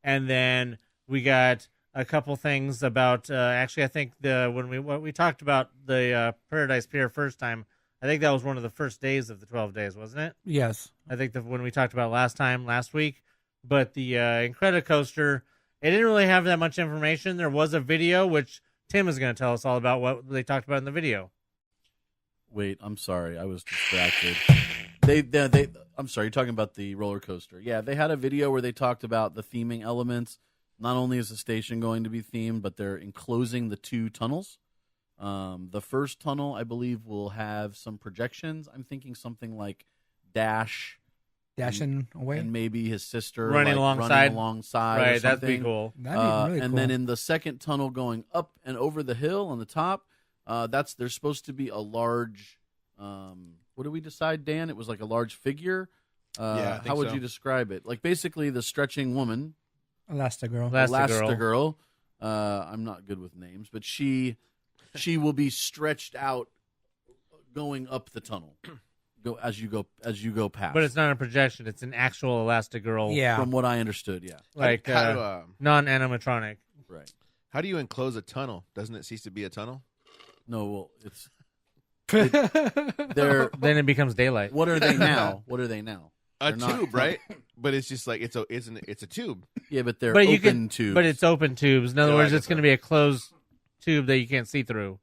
and then we got a couple things about. Actually, I think when we talked about the Paradise Pier first time, I think that was one of the first days of the 12 days, wasn't it? Yes. I think when we talked about last week, but the Incredicoaster, it didn't really have that much information. There was a video, which Tim is going to tell us all about what they talked about in the video. Wait, I'm sorry. I was distracted. I'm sorry. You're talking about the roller coaster. Yeah, they had a video where they talked about the theming elements. Not only is the station going to be themed, but they're enclosing the two tunnels. The first tunnel, I believe, will have some projections. I'm thinking something like Dash Dashing away. and maybe his sister Running alongside. or Right, that'd something. be cool. That'd be really and cool. then in the second tunnel going up and over the hill on the top, there's supposed to be a large. What did we decide, Dan? It was like a large figure. Yeah, I think how would so. you describe it? Like basically the stretching woman, Elastigirl. Elastigirl. I'm not good with names, but she will be stretched out going up the tunnel. As you go past. But it's not a projection; it's an actual Elastigirl. Yeah. from what I understood. Yeah, like non-animatronic. right. How do you enclose a tunnel? Doesn't it cease to be a tunnel? No, well, it's Right. they're. Then it becomes daylight. What are they now? What are they now? A They're not- tube, right? But it's just like it's a tube. Yeah, but they're But you open can, tubes. but it's open tubes. In other Oh, I words, guess it's going so. to be a closed tube that you can't see through.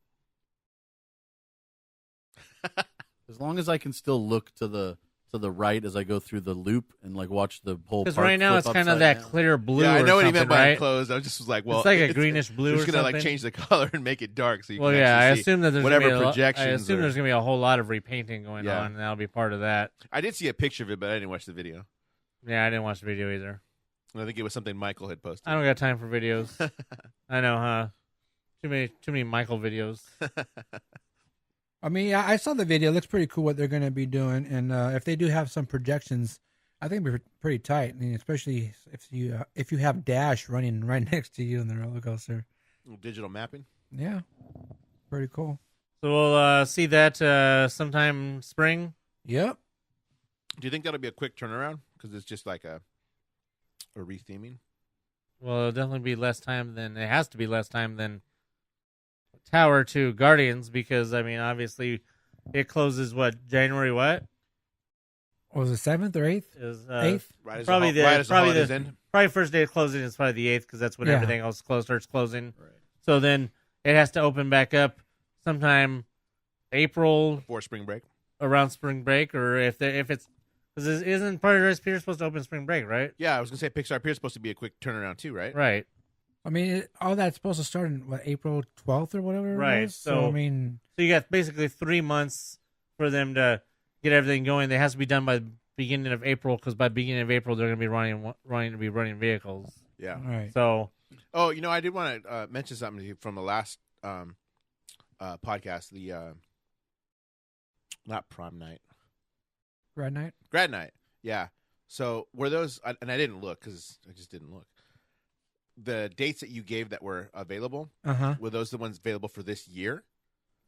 as long as I can still look to the right as I go through the loop and like watch the whole. Because park right now flip it's kind of upside that down. clear blue. Yeah, I or know what he something, meant by right? enclosed. I just was like, well, It's like a greenish blue It's or gonna something. like change the color and make it dark, so you Well, can yeah, I actually see assume that there's whatever gonna be projections. I assume are- there's going to be a whole lot of repainting going Yeah. on, and that'll be part of that. I did see a picture of it, but I didn't watch the video. Yeah, I didn't watch the video either. And I think it was something Michael had posted. I don't got time for videos. I know, huh? Too many Michael videos. I mean, yeah, I saw the video. It looks pretty cool what they're going to be doing, and if they do have some projections, I think it'd be pretty tight. I mean, especially if you have Dash running right next to you in the roller coaster. Digital mapping. Yeah, pretty cool. So we'll see that sometime spring. Yep. Do you think that'll be a quick turnaround? Because it's just like a retheming. Well, it'll definitely be less time than it has to be less time than Tower to Guardians because I mean, obviously, it closes January what? Was it 7th or 8th? Is 8th? Right as probably the holidays end. probably first day of closing is probably the 8th because that's when Yeah. everything else starts closing. Right. So then it has to open back up sometime April Before spring break. around spring break, or if it's because isn't Paradise Pier supposed to open spring break, right? Yeah, I was gonna say Pixar Pier is supposed to be a quick turnaround too, right? Right. I mean, all that's supposed to start in April 12th or whatever. Right, It was? so- I mean, So you got basically 3 months for them to get everything going. It has to be done by the beginning of April because by beginning of April they're going to be running vehicles. Yeah. all right. So Oh, I did want to mention something to you from the last podcast. The not prom night, Grad night. grad night. Yeah. So were those? And I didn't look because I just didn't look. The dates that you gave that were available, were those the ones available for this year?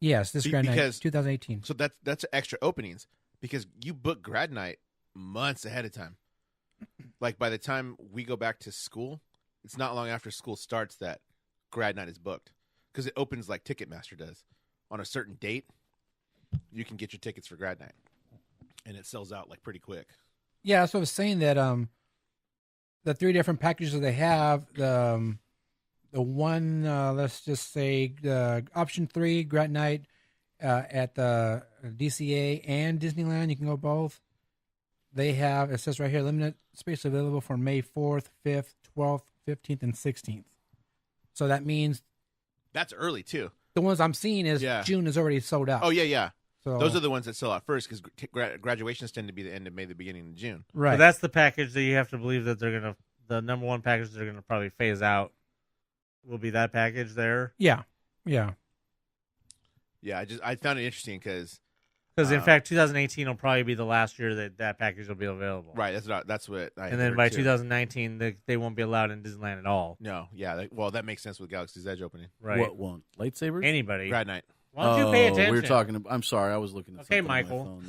Yes, this grad night, because- 2018. So that's extra openings because you book grad night months ahead of time. Like by the time we go back to school, it's not long after school starts that grad night is booked because it opens like Ticketmaster does on a certain date. You can get your tickets for grad night, and it sells out like pretty quick. Yeah, so I was saying that the 3 different packages that they have, the one, let's just say option 3, grad night at the DCA and Disneyland, you can go both. They have, it says right here, limited space available for May 4th, 5th, 12th, 15th, and 16th. So that means That's early too. the ones I'm seeing is Yeah. June is already sold out. Oh yeah. So, Those are the ones that sell out first because graduations tend to be the end of May, the beginning of June. right. so that's the package that you have to believe that the number one package they're going to probably phase out will be that package there. yeah. Yeah, I found it interesting because In fact, 2018 will probably be the last year that package will be available. right. That's what I And then heard, by too. 2019, they won't be allowed in Disneyland at all. No, yeah. Well, that makes sense with Galaxy's Edge opening. Right. What one? Lightsabers? Anybody. Grad night. Why don't you pay attention? We were talking. I'm sorry. I was looking at. Okay, something on my Michael.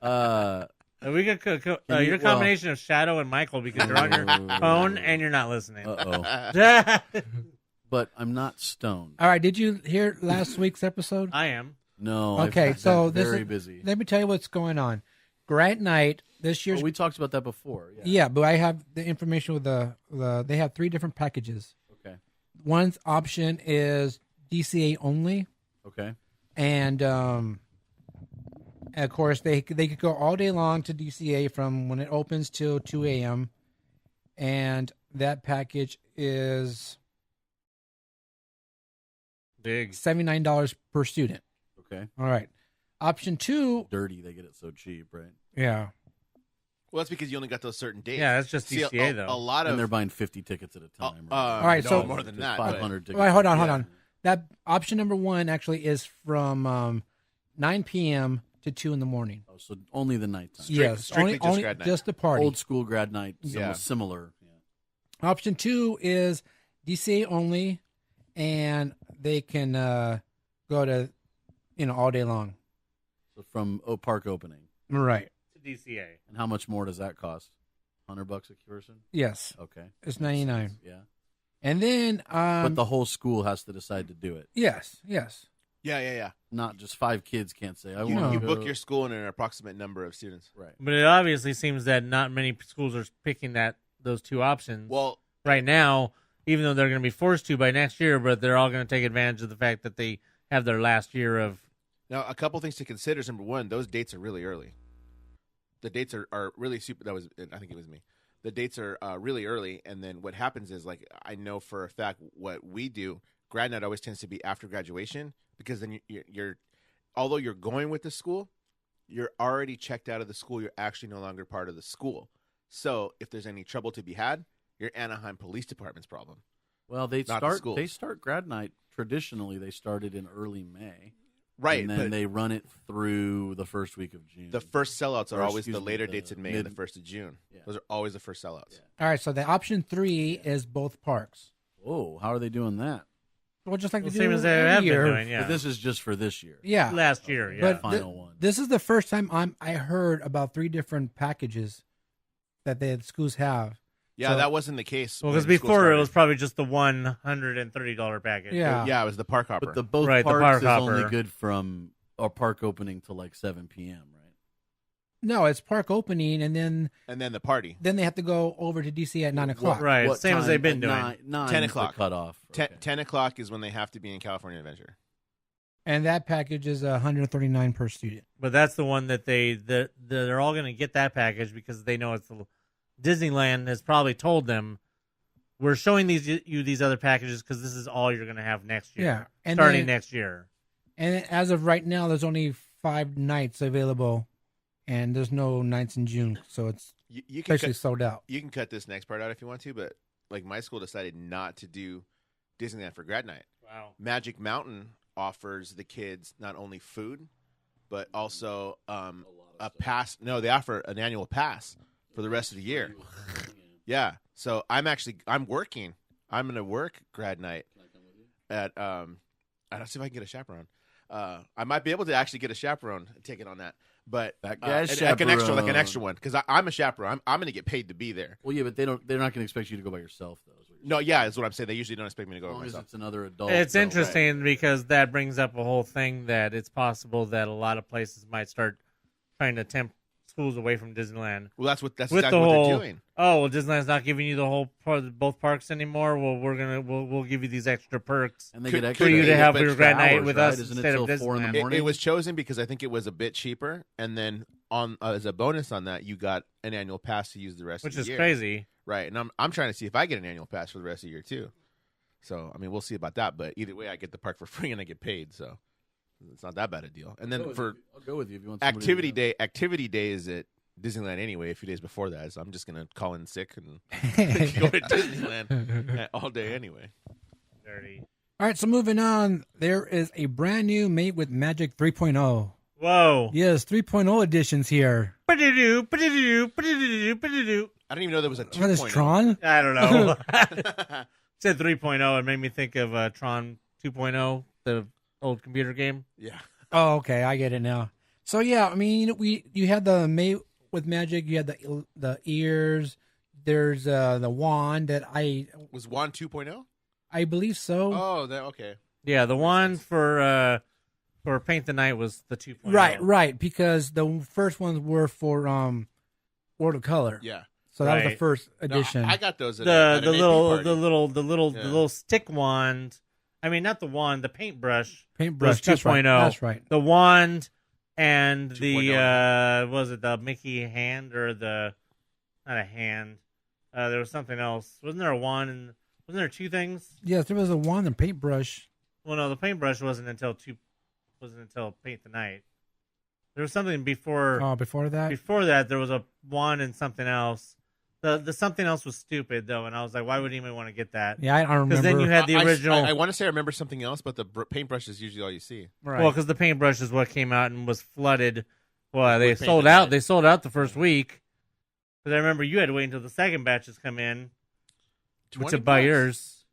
phone there. We got you- you're a well- combination of Shadow and Michael because you're on your phone and you're not listening. Uh-oh. But I'm not stoned. All right. Did you hear last week's episode? I am. No. Okay, I've so been this very is- busy. Let me tell you what's going on. Grad night this year's. Oh, we talked about that before. Yeah. yeah, but I have the information with the they have 3 different packages. Okay. One's option is DCA only, Okay. and of course they could go all day long to DCA from when it opens till 2 a.m. and that package is Big. $79 per student. Okay. All right. Option 2, Dirty. They get it so cheap, right? yeah. Well, that's because you only got those certain dates. Yeah, that's just See, DCA a all lot And of they're buying 50 tickets at a time. All right, no, so- more than that. 500 tickets. All right, hold on. Yeah. That option number 1 actually is from 9 p.m. to 2 in the morning. Oh, so only the nighttime. Yes, strictly only, just only grad night. just the party. Old school grad night. Yeah. Similar. Yeah. Option 2 is DCA only, and they can go to all day long. So from park opening. Right. to DCA. And how much more does that cost? $100 a person? Yes, Okay. it's 99. Yeah. And then But the whole school has to decide to do it. yes. Yeah. Not just 5 kids can't say, I You want know. to You go. book your school in an approximate number of students. Right. But it obviously seems that not many schools are picking those 2 options Well, right now, even though they're going to be forced to by next year, but they're all going to take advantage of the fact that they have their last year of. now a couple things to consider is number 1, those dates are really early. The dates are really super. I think it was me. The dates are really early, and then what happens is, like, I know for a fact what we do. Grad night always tends to be after graduation because then you're although you're going with the school, you're already checked out of the school. You're actually no longer part of the school. So if there's any trouble to be had, your Anaheim Police Department's problem. Well, they Not the start schools. they start grad night traditionally. They started in early May, Right, And then but they run it through the first week of June. the first sellouts are Or, always excuse the me, later the dates in May mid- and the 1st of June. Yeah. Those are always the first sellouts. Yeah. All right. So the option 3 is both parks. Oh, how are they doing that? Well, just like Well, they same do as they every have year. been doing, yeah. But this is just for this year. Yeah. Last year, yeah. But Final one. This is the first time I heard about 3 different packages that the schools have. Yeah, So- that wasn't the case. Well, when because school before it started. was probably just the $130 package. Yeah. Yeah, it was the park hopper. But the both Right, the parks park is only hopper. good from a park opening to like 7 p.m., right? No, it's park opening, and then the party. they have to go over to DC at 9 o'clock. Right, What same as time? they've been At doing. 10 is the o'clock. cutoff. 10 o'clock is when they have to be in California Adventure. And that package is $139 per student. But that's the one that they're all going to get that package because they know it's Disneyland has probably told them we're showing these other packages because this is all you're going to have next year. Yeah, and starting then- next year. And as of right now, there's only 5 nights available, and there's no nights in June, so it's You can basically sold out. you can cut this next part out if you want to, but like my school decided not to do Disneyland for grad night. Wow. Magic Mountain offers the kids not only food, but also a pass. No, they offer an annual pass for the rest of the year. Yeah. So I'm working. I'm going to work grad night at I'll see if I can get a chaperone. I might be able to actually get a chaperone ticket on that. But That guy's like an chaperone. extra one because I'm a chaperone. I'm going to get paid to be there. Well, yeah, but they're not going to expect you to go by yourself, though. is what you're No, yeah, that's what I'm saying. They usually don't expect me to go saying. As by long as myself. it's another adult. It's though, interesting because that brings up a whole thing that it's possible that a lot of places might start trying to tempt schools away from Disneyland. Well, that's With exactly the what whole, they're doing. oh, well, Disneyland's not giving you the whole both parks anymore. Well, we'll give you these extra perks And they Could- get could extra for you be, to have but your for grad night hours, with right? us Isn't it instead of till 4 in the Disneyland. morning? It was chosen because I think it was a bit cheaper, and then on as a bonus on that, you got an annual pass to use the rest Which of the is year. crazy. Right? And I'm trying to see if I get an annual pass for the rest of the year too. So I mean, we'll see about that. But either way, I get the park for free and I get paid, so it's not that bad a deal. And then for I'll go with you if you want somebody to- activity day is at Disneyland anyway. A few days before that, so I'm just gonna call in sick and go to Disneyland all day anyway. Dirty. All right, so moving on, there is a brand new Made with Magic 3.0. Whoa. Yes, 3.0 editions here. Ba-do-do, ba-do-do, ba-do-do, ba-do-do. I didn't even know there was a 2.0. What is Tron? I don't know. Said 3.0. It made me think of Tron 2.0, the old computer game. Yeah. Oh, okay, I get it now. So yeah, I mean, you had the Made with Magic, you had the ears. There's the wand that Was Wand 2.0? I believe so. Oh, okay. Yeah, the one for Paint the Night was the 2.0. Right, because the first ones were for World of Color. Yeah. So that was the Right. first No, edition. I got those. At The an AP party. little stick wand. I mean, not the wand, the paintbrush. Paintbrush. was 2.0. That's right. The wand and the 2.0. was it the Mickey hand or the not a hand? There was something else. Wasn't there a wand and wasn't there 2 things? Yes, there was a wand and paintbrush. Well, no, the paintbrush wasn't until Paint the Night. There was something before. Before that? Before that, there was a wand and something else. The something else was stupid though, and I was like, why would anyone want to get that? Yeah, I don't remember. Because then you had the original. I want to say I remember something else, but the paintbrush is usually all you see. right. Well, because the paintbrush is what came out and was flooded. Well, they With Paint sold the out. Night. They sold out the first week. Because I remember you had to wait until the second batches come in to buy $20. yours.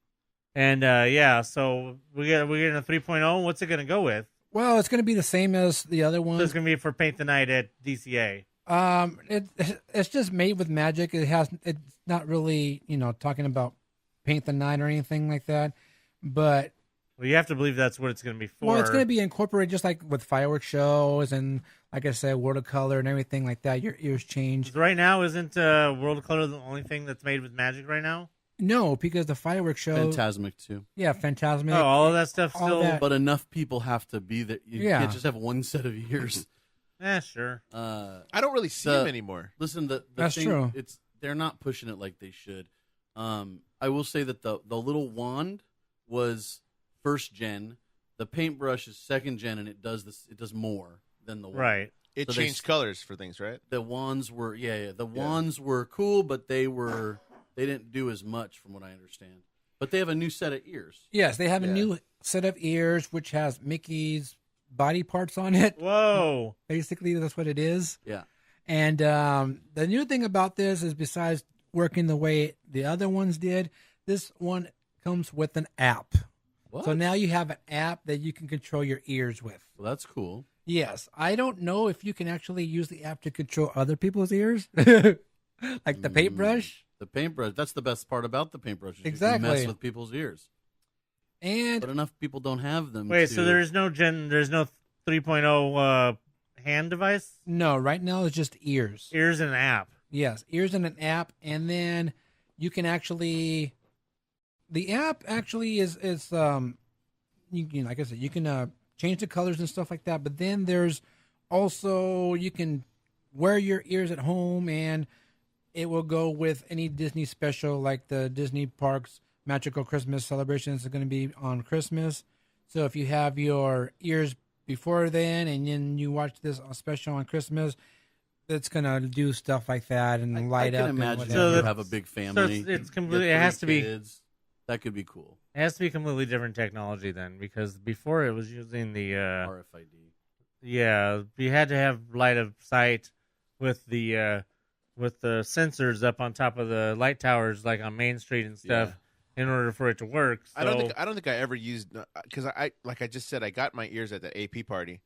And yeah, so we're getting a 3.0. What's it going to go with? Well, it's going to be the same as the other So ones. it's going to be for Paint the Night at DCA. It's just Made with Magic. It's not really, talking about Paint the Night or anything like that. But Well, you have to believe that's what it's going to be for. well, it's going to be incorporated just like with fireworks shows and, like I said, World of Color and everything like that. Your ears change. Right now, isn't World of Color the only thing that's made with magic right now? No, because the fireworks show. Phantasmic, too. Yeah, Phantasmic. Oh, all of that stuff all still. that. But enough people have to be there. You Yeah. can't just have one set of ears. Sure. I don't really see them anymore. Listen, the That's thing, true. They're not pushing it like they should. I will say that the little wand was first gen. The paintbrush is second gen, and it does this. It does more than the wand. Right. It So they changed colors for things, right? The wands were wands were cool, but they didn't do as much from what I understand. But they have a new set of ears. Yes, they have a Yeah. new set of ears which has Mickey's body parts on it. Whoa. Basically, that's what it is. Yeah. And the new thing about this is, besides working the way the other ones did, this one comes with an app. What? So now you have an app that you can control your ears with. Well, that's cool. Yes, I don't know if you can actually use the app to control other people's ears, like the paintbrush. The paintbrush. That's the best part about the paintbrush. is Exactly. You can mess with people's ears. And But enough people don't have them. Wait, to- so there's no 3.0 hand device? No, right now it's just ears. Ears and an app. Yes, ears and an app, and then you can actually. The app actually is like I said, you can change the colors and stuff like that. But then there's also you can wear your ears at home, and it will go with any Disney special, like the Disney Parks Magical Christmas Celebrations are going to be on Christmas. So if you have your ears before then, and then you watch this special on Christmas, it's going to do stuff like that and light up. I can imagine and if whatever. you have a big family. So it's you completely. get It has to three be. kids, that could be cool. It has to be completely different technology then, because before it was using the RFID. yeah, you had to have light of sight with the sensors up on top of the light towers, like on Main Street and stuff, in order for it to work. So, I don't think I ever used, because like I just said, I got my ears at the AP party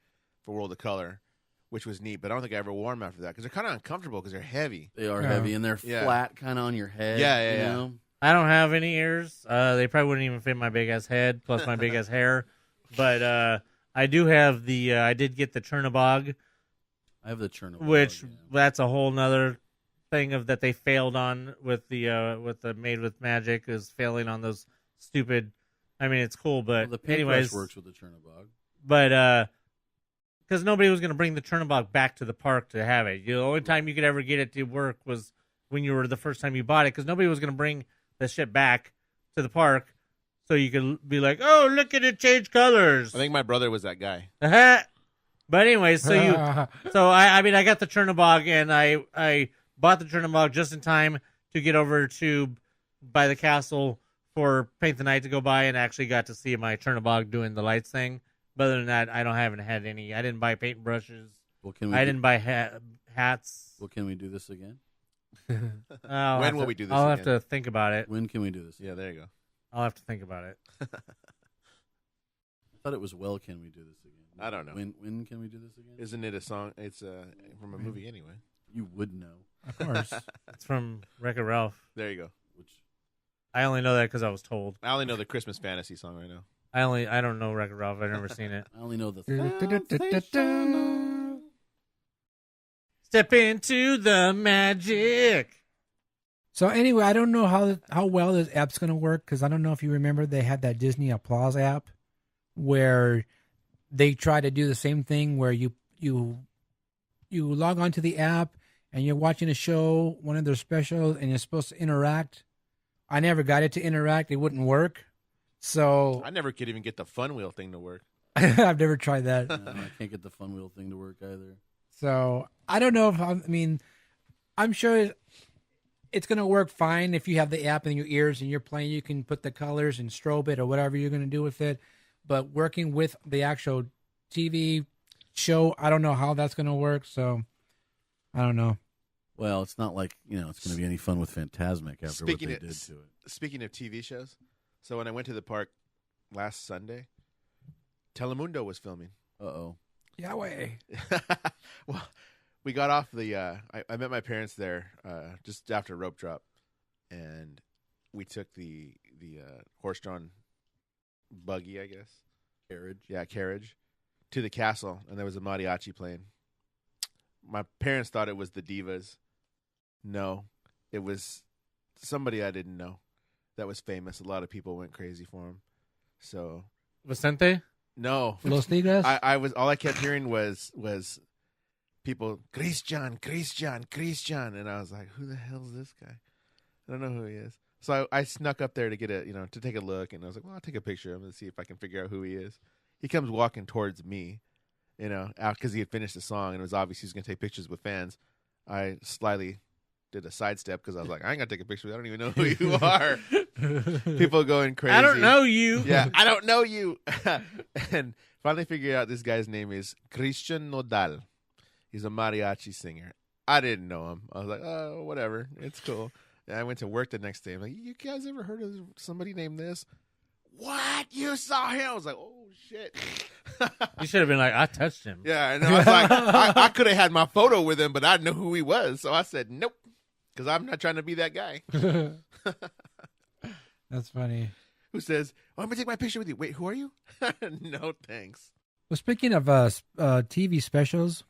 for World of Color, which was neat. But I don't think I ever wore them after that because they're kind of uncomfortable because they're heavy. They are Yeah. heavy and they're Yeah. flat, kind of on your head. Yeah, you yeah. know? I don't have any ears. They probably wouldn't even fit my big ass head, plus my big ass hair. But I do have the. I did get the Chernobog, I have the Chernobyl. which yeah. that's a whole nother thing of that they failed on with the Made with Magic is failing on those stupid. I mean, it's cool, but Well, the paintbrush anyways, works with the Chernobog. but because nobody was going to bring the Chernobog back to the park to have it. The only time you could ever get it to work was when you were the first time you bought it, because nobody was going to bring the shit back to the park, so you could be like, "Oh, look at it change colors." I think my brother was that guy. But anyways, so I mean, I got the Chernobog, and I bought the Chernobog just in time to get over to by the castle for Paint the Night to go by, and actually got to see my Chernobog doing the lights thing. But other than that, I haven't had any. I didn't buy paint brushes. Well, can we I do- didn't buy hats. Well, can we do this again? When will we do this I'll have again? to think about it. When can we do this? Yeah, there you go. I'll have to think about it. I thought it was well. Can we do this again? I don't know. When can we do this again? Isn't it a song? It's from a movie anyway. You would know. Of course. It's from Wreck-It Ralph. There you go. Which I only know that because I was told. I only know the Christmas fantasy song right now. I don't know Wreck-It Ralph. I've never seen it. I only know the. Step into the magic. So anyway, I don't know how well this app's going to work, because I don't know if you remember they had that Disney Applause app where they try to do the same thing where you log onto the app and you're watching a show, one of their specials, and you're supposed to interact. I never got it to interact. It wouldn't work. So I never could even get the fun wheel thing to work. I've never tried that. I can't get the fun wheel thing to work either. So I don't know if I'm sure it's going to work fine if you have the app in your ears and you're playing. You can put the colors and strobe it or whatever you're going to do with it. But working with the actual TV show, I don't know how that's going to work. So I don't know. Well, it's not like it's going to be any fun with Fantasmic after Speaking what they of- did to it. Speaking of TV shows, so when I went to the park last Sunday, Telemundo was filming. Uh-oh. Yahweh. Well, we got off the. I met my parents there just after rope drop, and we took the horse-drawn buggy, I guess. Carriage. Yeah, carriage to the castle, and there was a mariachi playing. My parents thought it was the Divas. No, it was somebody I didn't know that was famous. A lot of people went crazy for him. So Vicente? no, Los Tigres. I was all I kept hearing was people Christian, and I was like, who the hell is this guy? I don't know who he is. So I snuck up there to get to take a look, and I was like, well, I'll take a picture of him and see if I can figure out who he is. He comes walking towards me, out because he had finished the song, and it was obvious he was going to take pictures with fans. I slyly did a sidestep because I was like, I ain't going to take a picture. I don't even know who you are. People going crazy. I don't know you. Yeah, I don't know you. And finally figured out this guy's name is Christian Nodal. He's a mariachi singer. I didn't know him. I was like, oh, whatever. It's cool. And I went to work the next day. I'm like, you guys ever heard of somebody named this? What? You saw him? I was like, oh, shit. You should have been like, I touched him. Yeah, and I was like, I could have had my photo with him, but I didn't know who he was. So I said, nope, because I'm not trying to be that guy. That's funny. Who says, oh, I'm going to take my picture with you. Wait, who are you? No, thanks. Well, speaking of TV specials,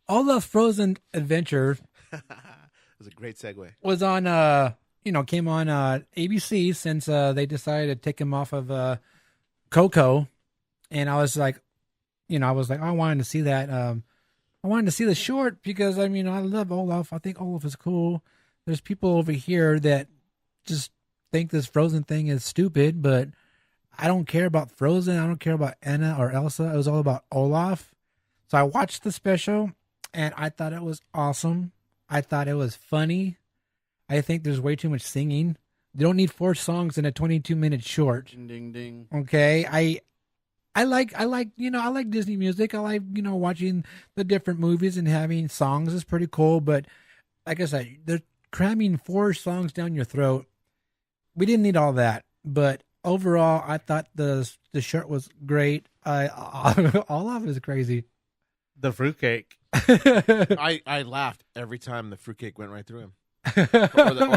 Olaf Frozen Adventure It was a great segue. was on, came on ABC since they decided to take him off of Coco. And I was like, I wanted to see that. I wanted to see the short because, I love Olaf. I think Olaf is cool. There's people over here that just think this Frozen thing is stupid, but I don't care about Frozen. I don't care about Anna or Elsa. It was all about Olaf. So I watched the special, and I thought it was awesome. I thought it was funny. I think there's way too much singing. You don't need 4 songs in a 22-minute short. Ding, ding, ding. Okay, I like Disney music. I like, watching the different movies and having songs is pretty cool. But like I said, they're cramming 4 songs down your throat. We didn't need all that. But overall, I thought the shirt was great. Olaf is crazy. The fruitcake. I laughed every time the fruitcake went right through him. or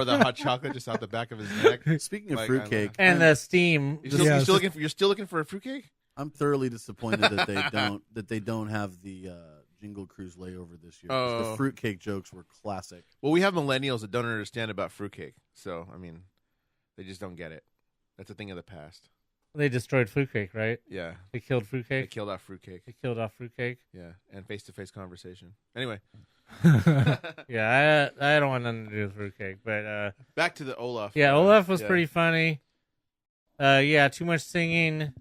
the hot chocolate just out the back of his neck. Speaking of fruitcake, And the steam. You're still looking for a fruitcake? I'm thoroughly disappointed that they don't have the Jingle Cruise layover this year. 'Cause the fruitcake jokes were classic. Well, we have millennials that don't understand about fruitcake, so they just don't get it. That's a thing of the past. They destroyed fruitcake, right? Yeah, They killed they fruitcake. killed off fruitcake. They killed off fruitcake. Yeah, and face-to-face conversation. Anyway, Yeah, I don't want nothing to do with fruitcake, but back to the Olaf. yeah, Olaf was pretty funny. Yeah, too much singing.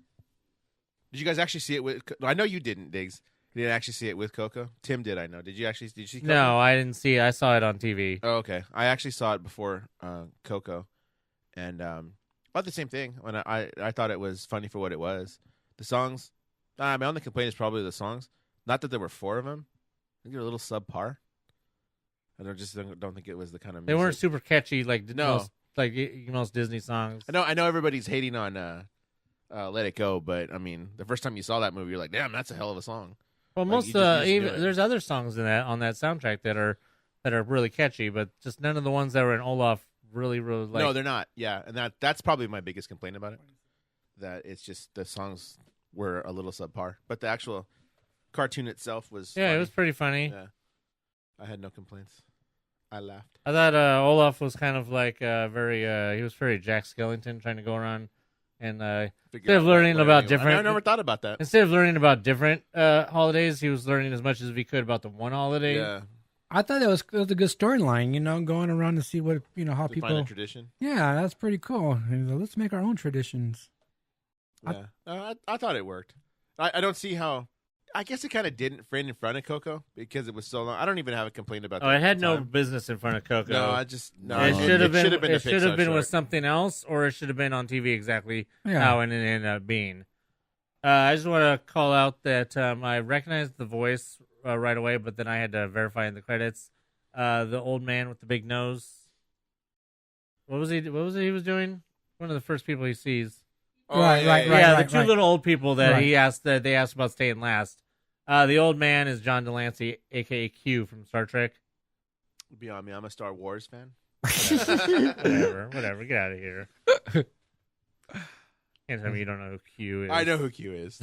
Did you guys actually see it with? I know you didn't, Diggs. You didn't actually see it with Coco. Tim did. I know. Did you see? Coco? No, I didn't see it. I saw it on TV. Oh, okay. I actually saw it before Coco, and about the same thing. When I thought it was funny for what it was. The songs. My only complaint is probably the songs. Not that there were 4 of them. I think they're a little subpar. I don't think it was the kind of music. They weren't super catchy like No. most Disney songs. I know everybody's hating on Let It Go, but the first time you saw that movie, you're like, damn, that's a hell of a song. Well, Like, most you just knew it. there's other songs in that on that soundtrack that are really catchy, but just none of the ones that were in Olaf really like. No, they're not. Yeah, and that's probably my biggest complaint about it. That it's just the songs were a little subpar, but the actual cartoon itself was. Yeah, funny. it was pretty funny. Yeah, I had no complaints. I laughed. I thought Olaf was kind of like he was very Jack Skellington trying to go around and instead of learning about different. I never thought about that. Instead of learning about different holidays, he was learning as much as he could about the one holiday. Yeah, I thought it was a good storyline, going around to see what, how to people. find a tradition. Yeah, that's pretty cool. Let's make our own traditions. Yeah, I thought it worked. I don't see how. I guess it kind of didn't frame in front of Coco because it was so long. I don't even have a complaint about that. Oh, it had no time. business in front of Coco. No, It should have been. It should have been short. with something else, or it should have been on TV exactly Yeah. how it ended up being. I just want to call out that I recognized the voice right away, but then I had to verify in the credits. The old man with the big nose. What was he? What was it he was doing? One of the first people he sees. Oh, Right, Yeah, the right, two right. little old people that Right. he asked. That they asked about staying last. The old man is John Delancey, aka Q from Star Trek. Beyond me, I'm a Star Wars fan. Whatever. Get out of here. Can't tell me you don't know who Q is. I know who Q is.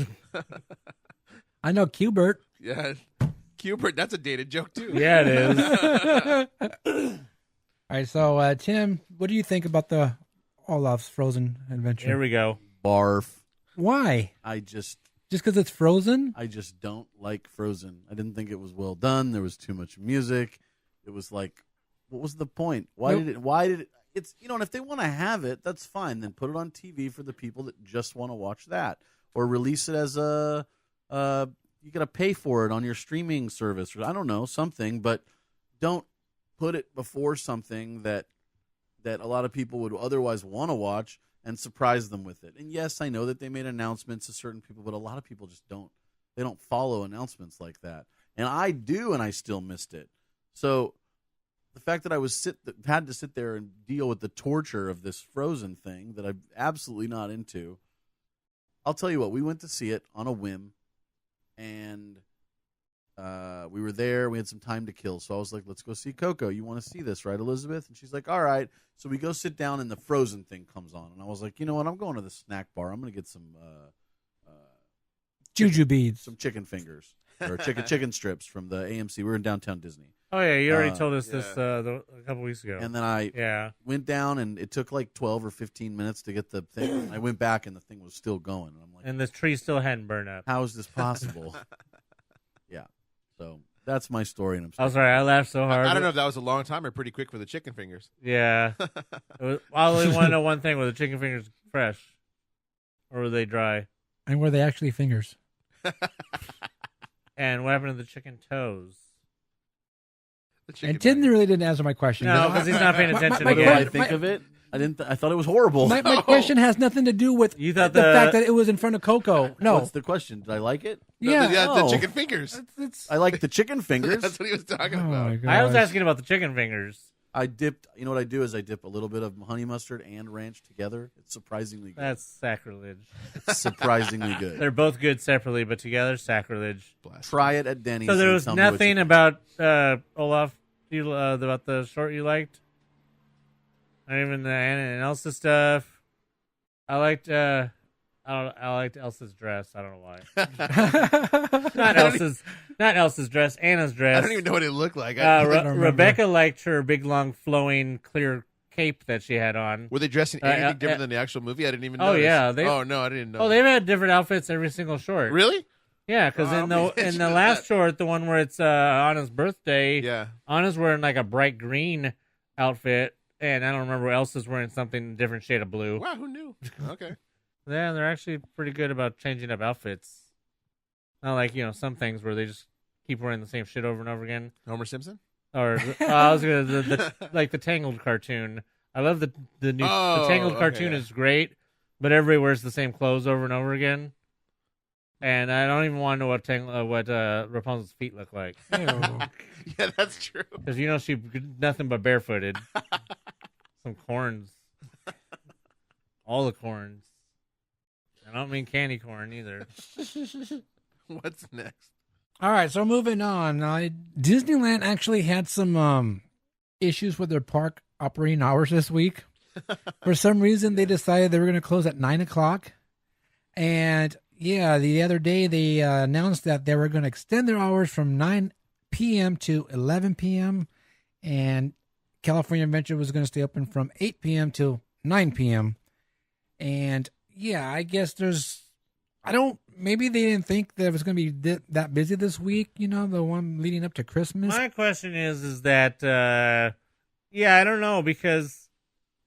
I know Qbert. Yeah, Cubert. That's a dated joke too. Yeah, it is. All right, so Tim, what do you think about the Olaf's Frozen adventure? Here we go. Barf. Why? Just because it's Frozen? I just don't like Frozen. I didn't think it was well done. There was too much music. It was like, what was the point? Why did it? It's, and if they want to have it, that's fine. Then put it on TV for the people that just want to watch that, or release it as you got to pay for it on your streaming service, or I don't know, something. But don't put it before something that a lot of people would otherwise want to watch and surprise them with it. And yes, I know that they made announcements to certain people, but a lot of people just don't. They don't follow announcements like that. And I do, and I still missed it. So the fact that I had to sit there and deal with the torture of this Frozen thing that I'm absolutely not into. I'll tell you what, we went to see it on a whim, and we were there. We had some time to kill, so I was like, let's go see Coco. You want to see this, right, Elizabeth? And she's like, all right. So we go sit down, and the Frozen thing comes on, and I was like, you know what? I'm going to the snack bar. I'm going to get some Juju beads. some chicken fingers. or chicken strips from the AMC. We were in downtown Disney. Oh yeah, you already told us yeah. this a couple weeks ago. And then I went down, and it took like 12 or 15 minutes to get the thing. I went back, and the thing was still going. And I'm like, and the tree still hadn't burned up. how is this possible? Yeah. So that's my story. And I'm sorry, I laughed so hard. I don't know if that was a long time or pretty quick for the chicken fingers. Yeah. I only want to know one thing: were the chicken fingers fresh, or were they dry? And were they actually fingers? And what happened to the chicken toes? And Tim really didn't answer my question. No, because he's not paying attention my what do again. I think of it? I thought it was horrible. My question has nothing to do with You thought the the- fact that it was in front of Coco. No. What's the question? Did I like it? Yeah. The No. chicken fingers. I like the chicken fingers. That's what he was talking Oh, my about. gosh. I was asking about the chicken fingers. I dipped. You know what I do is I dip a little bit of honey mustard and ranch together. It's surprisingly good. That's sacrilege. It's surprisingly good. They're both good separately, but together, sacrilege. Try it at Denny's. So there and was tell me what nothing you- about Olaf about the short you liked. Not even the Anna and Elsa stuff. I liked Elsa's dress. I don't know why. Not Elsa's dress. Anna's dress. I don't even know what it looked like. don't remember. Rebecca liked her big, long, flowing, clear cape that she had on. Were they dressing anything different than the actual movie? I didn't even know. Oh, yeah, Oh, no, I didn't know. Oh, they've had different outfits every single short. Really? Yeah, because Oh, in I'll the be in interested the in last that. short, the one where it's Anna's birthday, Yeah. Anna's wearing like a bright green outfit, and I don't remember Elsa's wearing something different shade of blue. Wow, who knew? Okay. Yeah, they're actually pretty good about changing up outfits. Not like some things where they just keep wearing the same shit over and over again. Homer Simpson? Or I was gonna like the Tangled cartoon. I love the new Oh, the Tangled okay, cartoon yeah. is great, but everybody wears the same clothes over and over again. And I don't even want to know what Rapunzel's feet look like, Ew. Yeah, that's true. because she nothing but barefooted. Some corns, all the corns. I don't mean candy corn either. What's next? All right, so moving on. Disneyland actually had some issues with their park operating hours this week. For some reason, they decided they were going to close at 9 o'clock. And yeah, the other day they announced that they were going to extend their hours from 9 p.m. to 11 p.m. And California Adventure was going to stay open from 8 p.m. to 9 p.m. And yeah, I guess maybe they didn't think that it was going to be that busy this week, the one leading up to Christmas. My question is that I don't know, because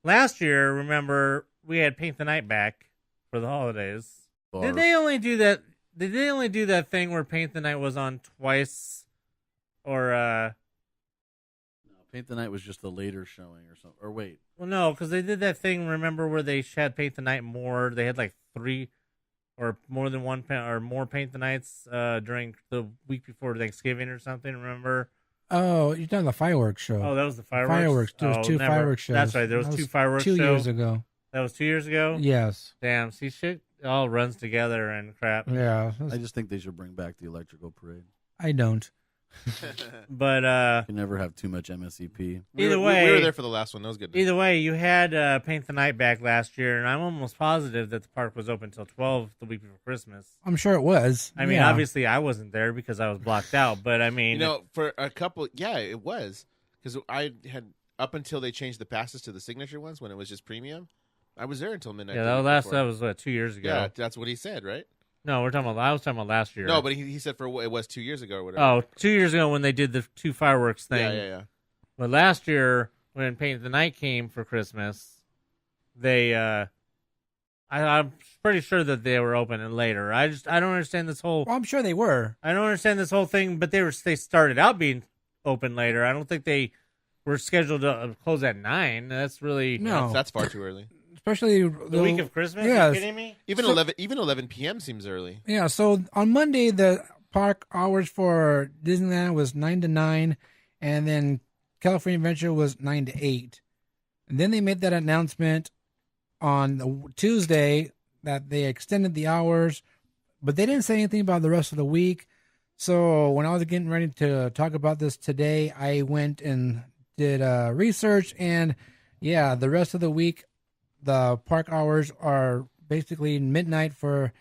last year, remember, we had Paint the Night back for the holidays. Did they only do that? Did they only do that thing where Paint the Night was on twice, or No, Paint the Night was just the later showing or something. Or wait, well, no, because they did that thing. Remember where they had Paint the Night more? They had like 3 or more than one or more Paint the Nights during the week before Thanksgiving or something. Remember? Oh, you're talking the fireworks show. Oh, that was the fireworks. Fireworks. There was Oh, two never. fireworks shows. That's right. There was That 2 fireworks 2 shows. years ago. That was 2 years ago. Yes. Damn. See, shit all runs together and crap. Yeah. I just think they should bring back the electrical parade. I don't. But You can never have too much MSEP. Either we way- were there for the last one. That was good. either way, you had Paint the Night back last year, and I'm almost positive that the park was open till 12 the week before Christmas. I'm sure it was. I mean, Yeah. obviously, I wasn't there because I was blocked out. But I mean, For a couple, yeah, it was because I had up until they changed the passes to the signature ones when it was just premium. I was there until midnight. yeah, the that week last before. that was what, 2 years ago. Yeah, that's what he said, right? No, we're talking about. I was talking about last year. No, but he said for what it was 2 years ago or whatever. oh, 2 years ago when they did the 2 fireworks thing. yeah. But last year when Paint the Night came for Christmas, they I'm pretty sure that they were open and later. I don't understand this whole. Well, I'm sure they were. I don't understand this whole thing. But they started out being open later. I don't think they were scheduled to close at 9. That's really No. That's far too early. Especially the week of Christmas. Are Yes. you kidding me? Even So- 11 p.m. seems early. Yeah, so on Monday, the park hours for Disneyland was 9 to 9, and then California Adventure was 9 to 8. And then they made that announcement on the Tuesday that they extended the hours, but they didn't say anything about the rest of the week. So when I was getting ready to talk about this today, I went and did research, and yeah, the rest of the week, the park hours are basically midnight for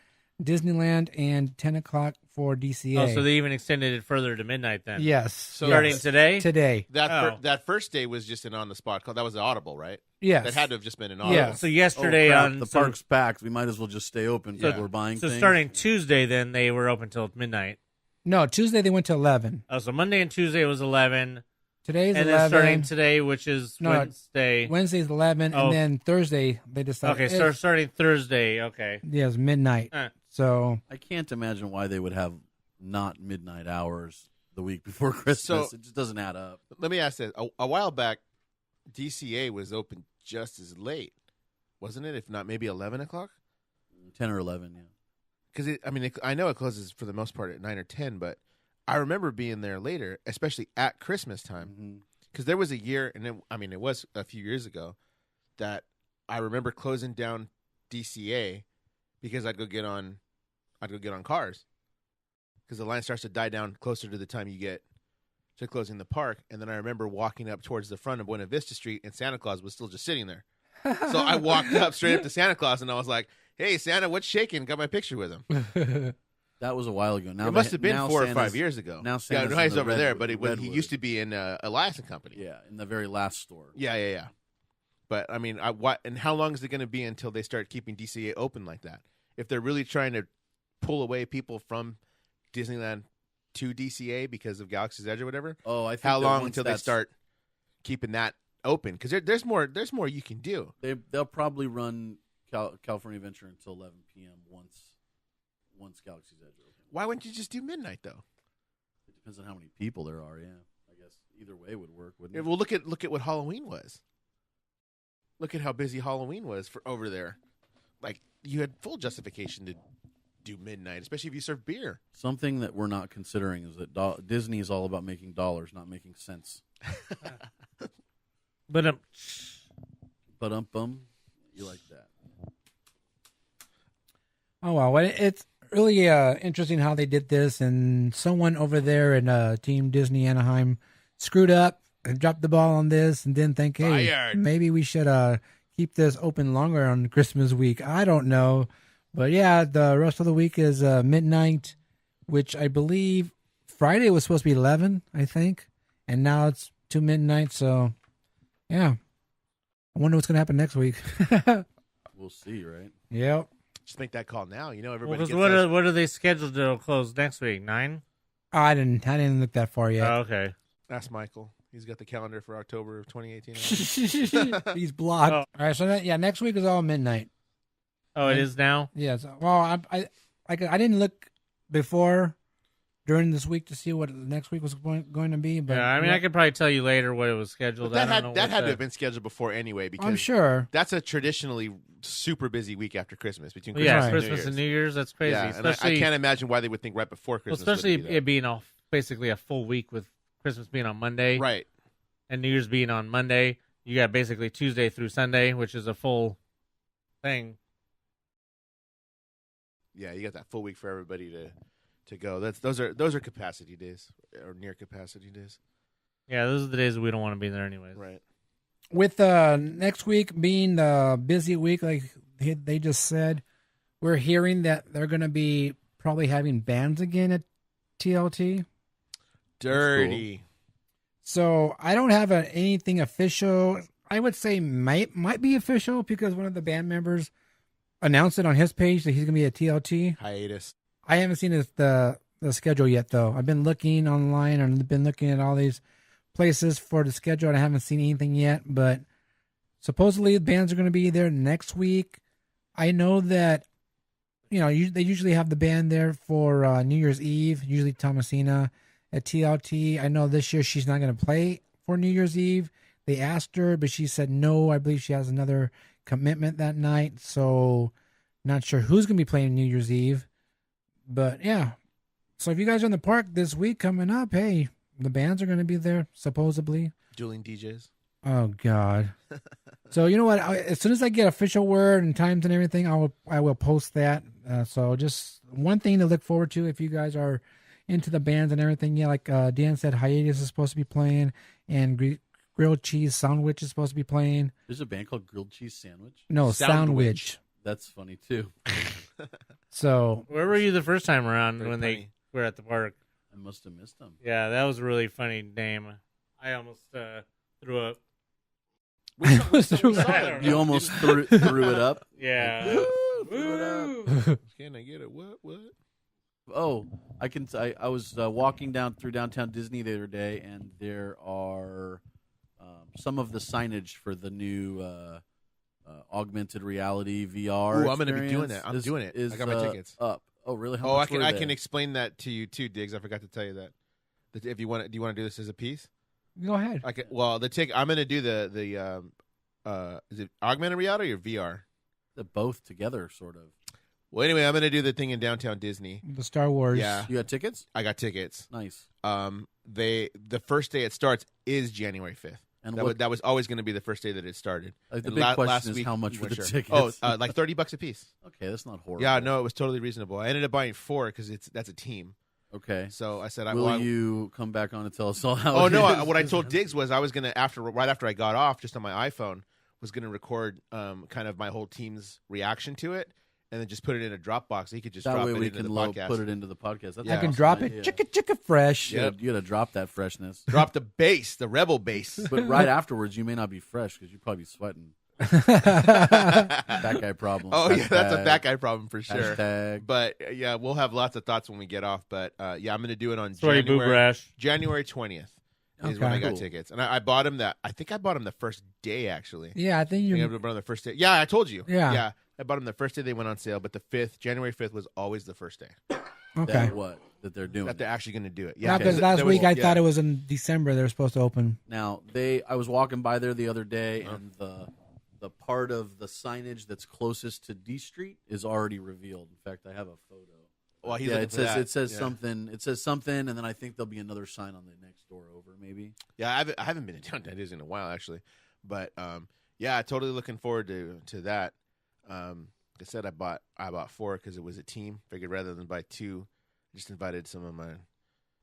Disneyland, and 10 o'clock for DCA. Oh, so they even extended it further to midnight then. Yes. Starting today? Today. That first day was just an on the spot call. That was the Audible, right? Yes. That had to have just been an Audible. Yeah. So yesterday the park's packed. We might as well just stay open. Yeah. People are buying So things. starting Tuesday, then they were open till midnight. No, Tuesday they went to 11. Oh, so Monday and Tuesday was 11, Today's and 11. then starting today, which is No, Wednesday. Wednesday's 11, Oh. and then Thursday they decided. Okay, so starting Thursday. Okay. Yeah, it's midnight. So I can't imagine why they would have not midnight hours the week before Christmas. So- It just doesn't add up. Let me ask this. A while back, DCA was open just as late, wasn't it? If not, maybe 11 o'clock? 10 or 11, yeah. Because, I know it closes for the most part at 9 or 10, but I remember being there later, especially at Christmas time. Because there was a year, and it was a few years ago, that I remember closing down DCA because I'd go get on cars. Because the line starts to die down closer to the time you get to closing the park. And then I remember walking up towards the front of Buena Vista Street, and Santa Claus was still just sitting there. So I walked up straight up to Santa Claus, and I was like, "Hey, Santa, what's shaking?" Got my picture with him. That was a while ago. Now It must have been now 4 or Santa's- 5 years ago. Now yeah, Santa's no, he's in the over there, Redwood- but he Redwood. used to be in Elias and Company. Yeah, in the very last store. Yeah. But and how long is it going to be until they start keeping DCA open like that? If they're really trying to pull away people from Disneyland to DCA because of Galaxy's Edge or whatever, Oh, I think how that long once until they that's- start keeping that open? Because there's more you can do. They'll probably run California Adventure until 11 p.m. once Galaxy's Edge opens. Why wouldn't you just do midnight though? It depends on how many people there are. Yeah, I guess either way would work, wouldn't Yeah, it? well, look at what Halloween was. Look at how busy Halloween was for over there. Like you had full justification to do midnight, especially if you serve beer. Something that we're not considering is that Disney is all about making dollars, not making sense. But You like that? Oh wow, well, it's really interesting how they did this, and someone over there in Team Disney Anaheim screwed up and dropped the ball on this, and didn't think, hey, Fired. maybe we should keep this open longer on Christmas week. I don't know, but yeah, the rest of the week is midnight, which I believe Friday was supposed to be 11, I think, and now it's to midnight. So yeah, I wonder what's gonna happen next week. We'll see, right? Yep. Just make that call now. You know everybody. because Gets what those- what are they scheduled to close next week? 9? I didn't look that far yet. Oh, okay. Ask Michael. He's got the calendar for October of 2018. He's blocked. Oh. All right, so next week is all midnight. Oh, it is now? Yes. Well, I didn't look before during this week to see what next week was going to be, but Yeah, I mean, I could probably tell you later what it was scheduled. But I that don't know had what to the- have been scheduled before anyway, because I'm sure. that's a traditionally super busy week after Christmas between Christmas, Yeah, Right. and, Christmas New and Year's. New Year's. That's crazy. Yeah, and I especially, can't imagine why they would think right before well, Christmas. especially would be it being basically a full week with Christmas being on Monday, that. Right. and New Year's being on Monday. You got basically Tuesday through Sunday, which is a full thing. Yeah, you got that full week for everybody to go. Those are capacity days or near capacity days. Yeah, those are the days that we don't want to be there anyways. Right. With next week being the busy week, like they just said, we're hearing that they're going to be probably having bands again at TLT. Dirty. So I don't have anything official. I would say might be official because one of the band members announced it on his page that he's going to be at TLT. Hiatus. I haven't seen the schedule yet, though. I've been looking online and been looking at all these places for the schedule, and I haven't seen anything yet. But supposedly the bands are going to be there next week. I know that they usually have the band there for New Year's Eve. Usually Thomasina at TLT. I know this year she's not going to play for New Year's Eve. They asked her, but she said no. I believe she has another commitment that night, so not sure who's going to be playing New Year's Eve. But yeah, so if you guys are in the park this week coming up, hey, the bands are going to be there supposedly. Dueling DJs. Oh God! So you know what? As soon as I get official word and times and everything, I will post that. So just one thing to look forward to if you guys are into the bands and everything. Yeah, like Dan said, Hiatus is supposed to be playing, and Grilled Cheese Sandwich is supposed to be playing. There's a band called Grilled Cheese Sandwich. No, Soundwich. Soundwich. That's funny too. So Where were you the first time around Very when funny. they were at the park? I must have missed them. Yeah, that was a really funny name. I almost threw up. You almost threw it up. Yeah. Threw it up. Can I get it? What? Oh, I was walking down through downtown Disney the other day, and there are some of the signage for the new augmented reality VR. Ooh, I'm going to be doing experience that. I'm doing it. is, I got my tickets. up. Oh, really? How Oh, much were I they? can explain that to you too, Diggs. I forgot to tell you that. If you want, do you want to do this as a piece? go ahead. I can. Well, I'm going to do the is it augmented reality or VR? They're both together, sort of. Well, anyway, I'm going to do the thing in downtown Disney. The Star Wars. Yeah. You got tickets? I got tickets. Nice. The first day it starts is January 5th. And That was always going to be the first day that it started. the And big question last is week how much we were weren't the sure. tickets? Oh, like $30 a piece. Okay, that's not horrible. Yeah, no, it was totally reasonable. I ended up buying 4 because that's a team. Okay. So I said, Will you come back on and tell us all how? Oh it no! is? What I told Diggs was I was gonna right after I got off, just on my iPhone, was gonna record kind of my whole team's reaction to it, and then just put it in a Dropbox. So he could just that drop way it we into can the podcast. put it into the podcast. That's Yeah. I can awesome drop idea. it. Chicka fresh. Yeah. You gotta drop that freshness. Drop the bass, the rebel bass. But right afterwards, you may not be fresh because you'd probably be sweating. That guy problem. Oh yeah, that's a fat guy problem for sure. Hashtag. But yeah, we'll have lots of thoughts when we get off. But yeah, I'm gonna do it on Sweaty boob rash. January 20th is when Okay. I got Cool. tickets, and I bought him that. I think I bought him the first day actually. Yeah, I think I you. bought him the first day. Yeah, I told you. Yeah. I bought them the first day they went on sale, but January 5th was always the first day Okay. That they're doing. that they're actually going to do it. Yeah, Yeah, because last week I thought it was in December. They were supposed to open. Now I was walking by there the other day, and the part of the signage that's closest to D Street is already revealed. In fact, I have a photo. Well, he's Yeah, looking it for says that. it says Yeah. something. It says something, and then I think there'll be another sign on the next door over, maybe. Yeah, I haven't been to downtown Disney in a while actually, but yeah, totally looking forward to that. Like I said, I bought 4 because it was a team. Figured rather than buy 2, I just invited some of my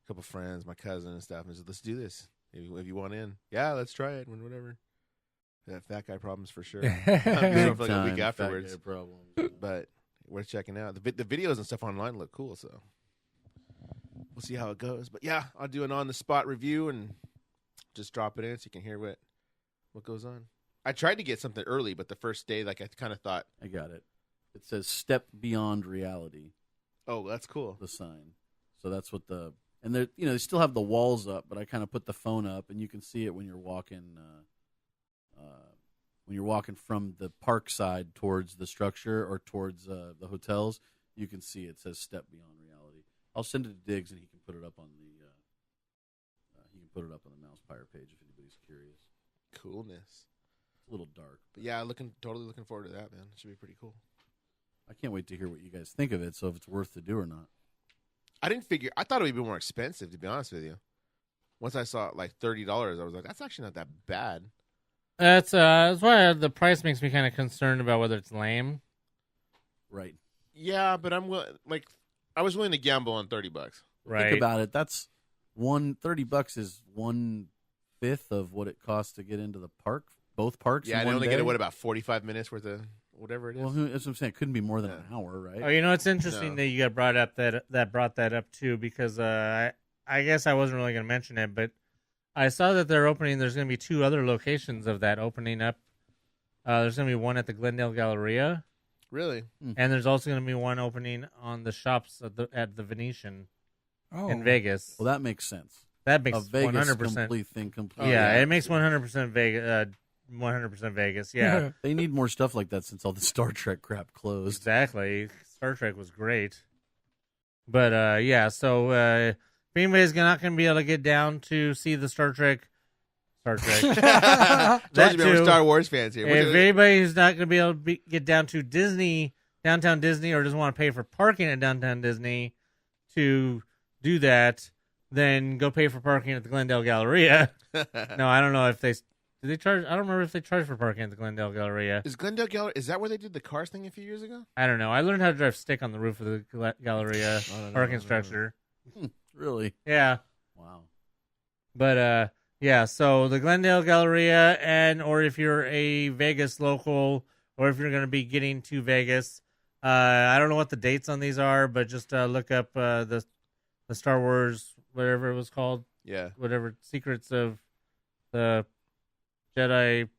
couple friends, my cousin and stuff, and said, "Let's do this. If you want in, yeah, let's try it. Whatever." That fat guy problems for sure. I'm Big for like a time week fat afterwards. guy problems. But worth checking out. The videos and stuff online look cool, so we'll see how it goes. But yeah, I'll do an on-the-spot review and just drop it in so you can hear what goes on. I tried to get something early, but the first day, like I kind of thought, I got it. It says "Step Beyond Reality." oh, that's cool. The sign. So that's what and they still have the walls up, but I kind of put the phone up, and you can see it when you're walking. When you're walking from the park side towards the structure or towards the hotels, you can see it says "Step Beyond Reality." I'll send it to Diggs, and he can put it up on the MousePIRE page if anybody's curious. Coolness. It's a little dark. But yeah, totally looking forward to that, man. It should be pretty cool. I can't wait to hear what you guys think of it. So if it's worth to do or not. I thought it would be more expensive, to be honest with you. Once I saw like $30, I was like, that's actually not that bad. That's why the price makes me kind of concerned about whether it's lame. Right. Yeah, but I was willing to gamble on $30. Right. Think about it. That's $30 is 1/5 of what it costs to get into the park. Both parks. Yeah, in I one only day? get about 45 minutes worth of whatever it is. Well, that's what I'm saying. It couldn't be more than an hour, right? Oh, you know, it's interesting No. that you got brought up that brought that up too, because I guess I wasn't really going to mention it, but I saw that they're opening. There's going to be 2 other locations of that opening up. There's going to be one at the Glendale Galleria, Really? and there's also going to be one opening on the shops at the Venetian in Vegas. Well, that makes sense. That makes A Vegas 100%. complete thing. Complete. Yeah, it makes 100% Vegas. 100% Vegas. Yeah, They need more stuff like that since all the Star Trek crap closed. exactly. Star Trek was great, but yeah. So if anybody's not going to be able to get down to see the Star Trek, Told you, that man, we're too. Star Wars fans here. If anybody's not going to be able to get down to downtown Disney, or doesn't want to pay for parking at downtown Disney to do that, then go pay for parking at the Glendale Galleria. No, I don't know if did they charge? I don't remember if they charged for parking at the Glendale Galleria. Is Glendale Gallery, is that where they did the Cars thing a few years ago? I don't know. I learned how to drive stick on the roof of the Galleria parking structure. Really? Yeah. Wow. But yeah, so the Glendale Galleria, or if you're a Vegas local, or if you're going to be getting to Vegas, I don't know what the dates on these are, but just look up the Star Wars, whatever it was called. Yeah. Whatever Secrets of the Jedi.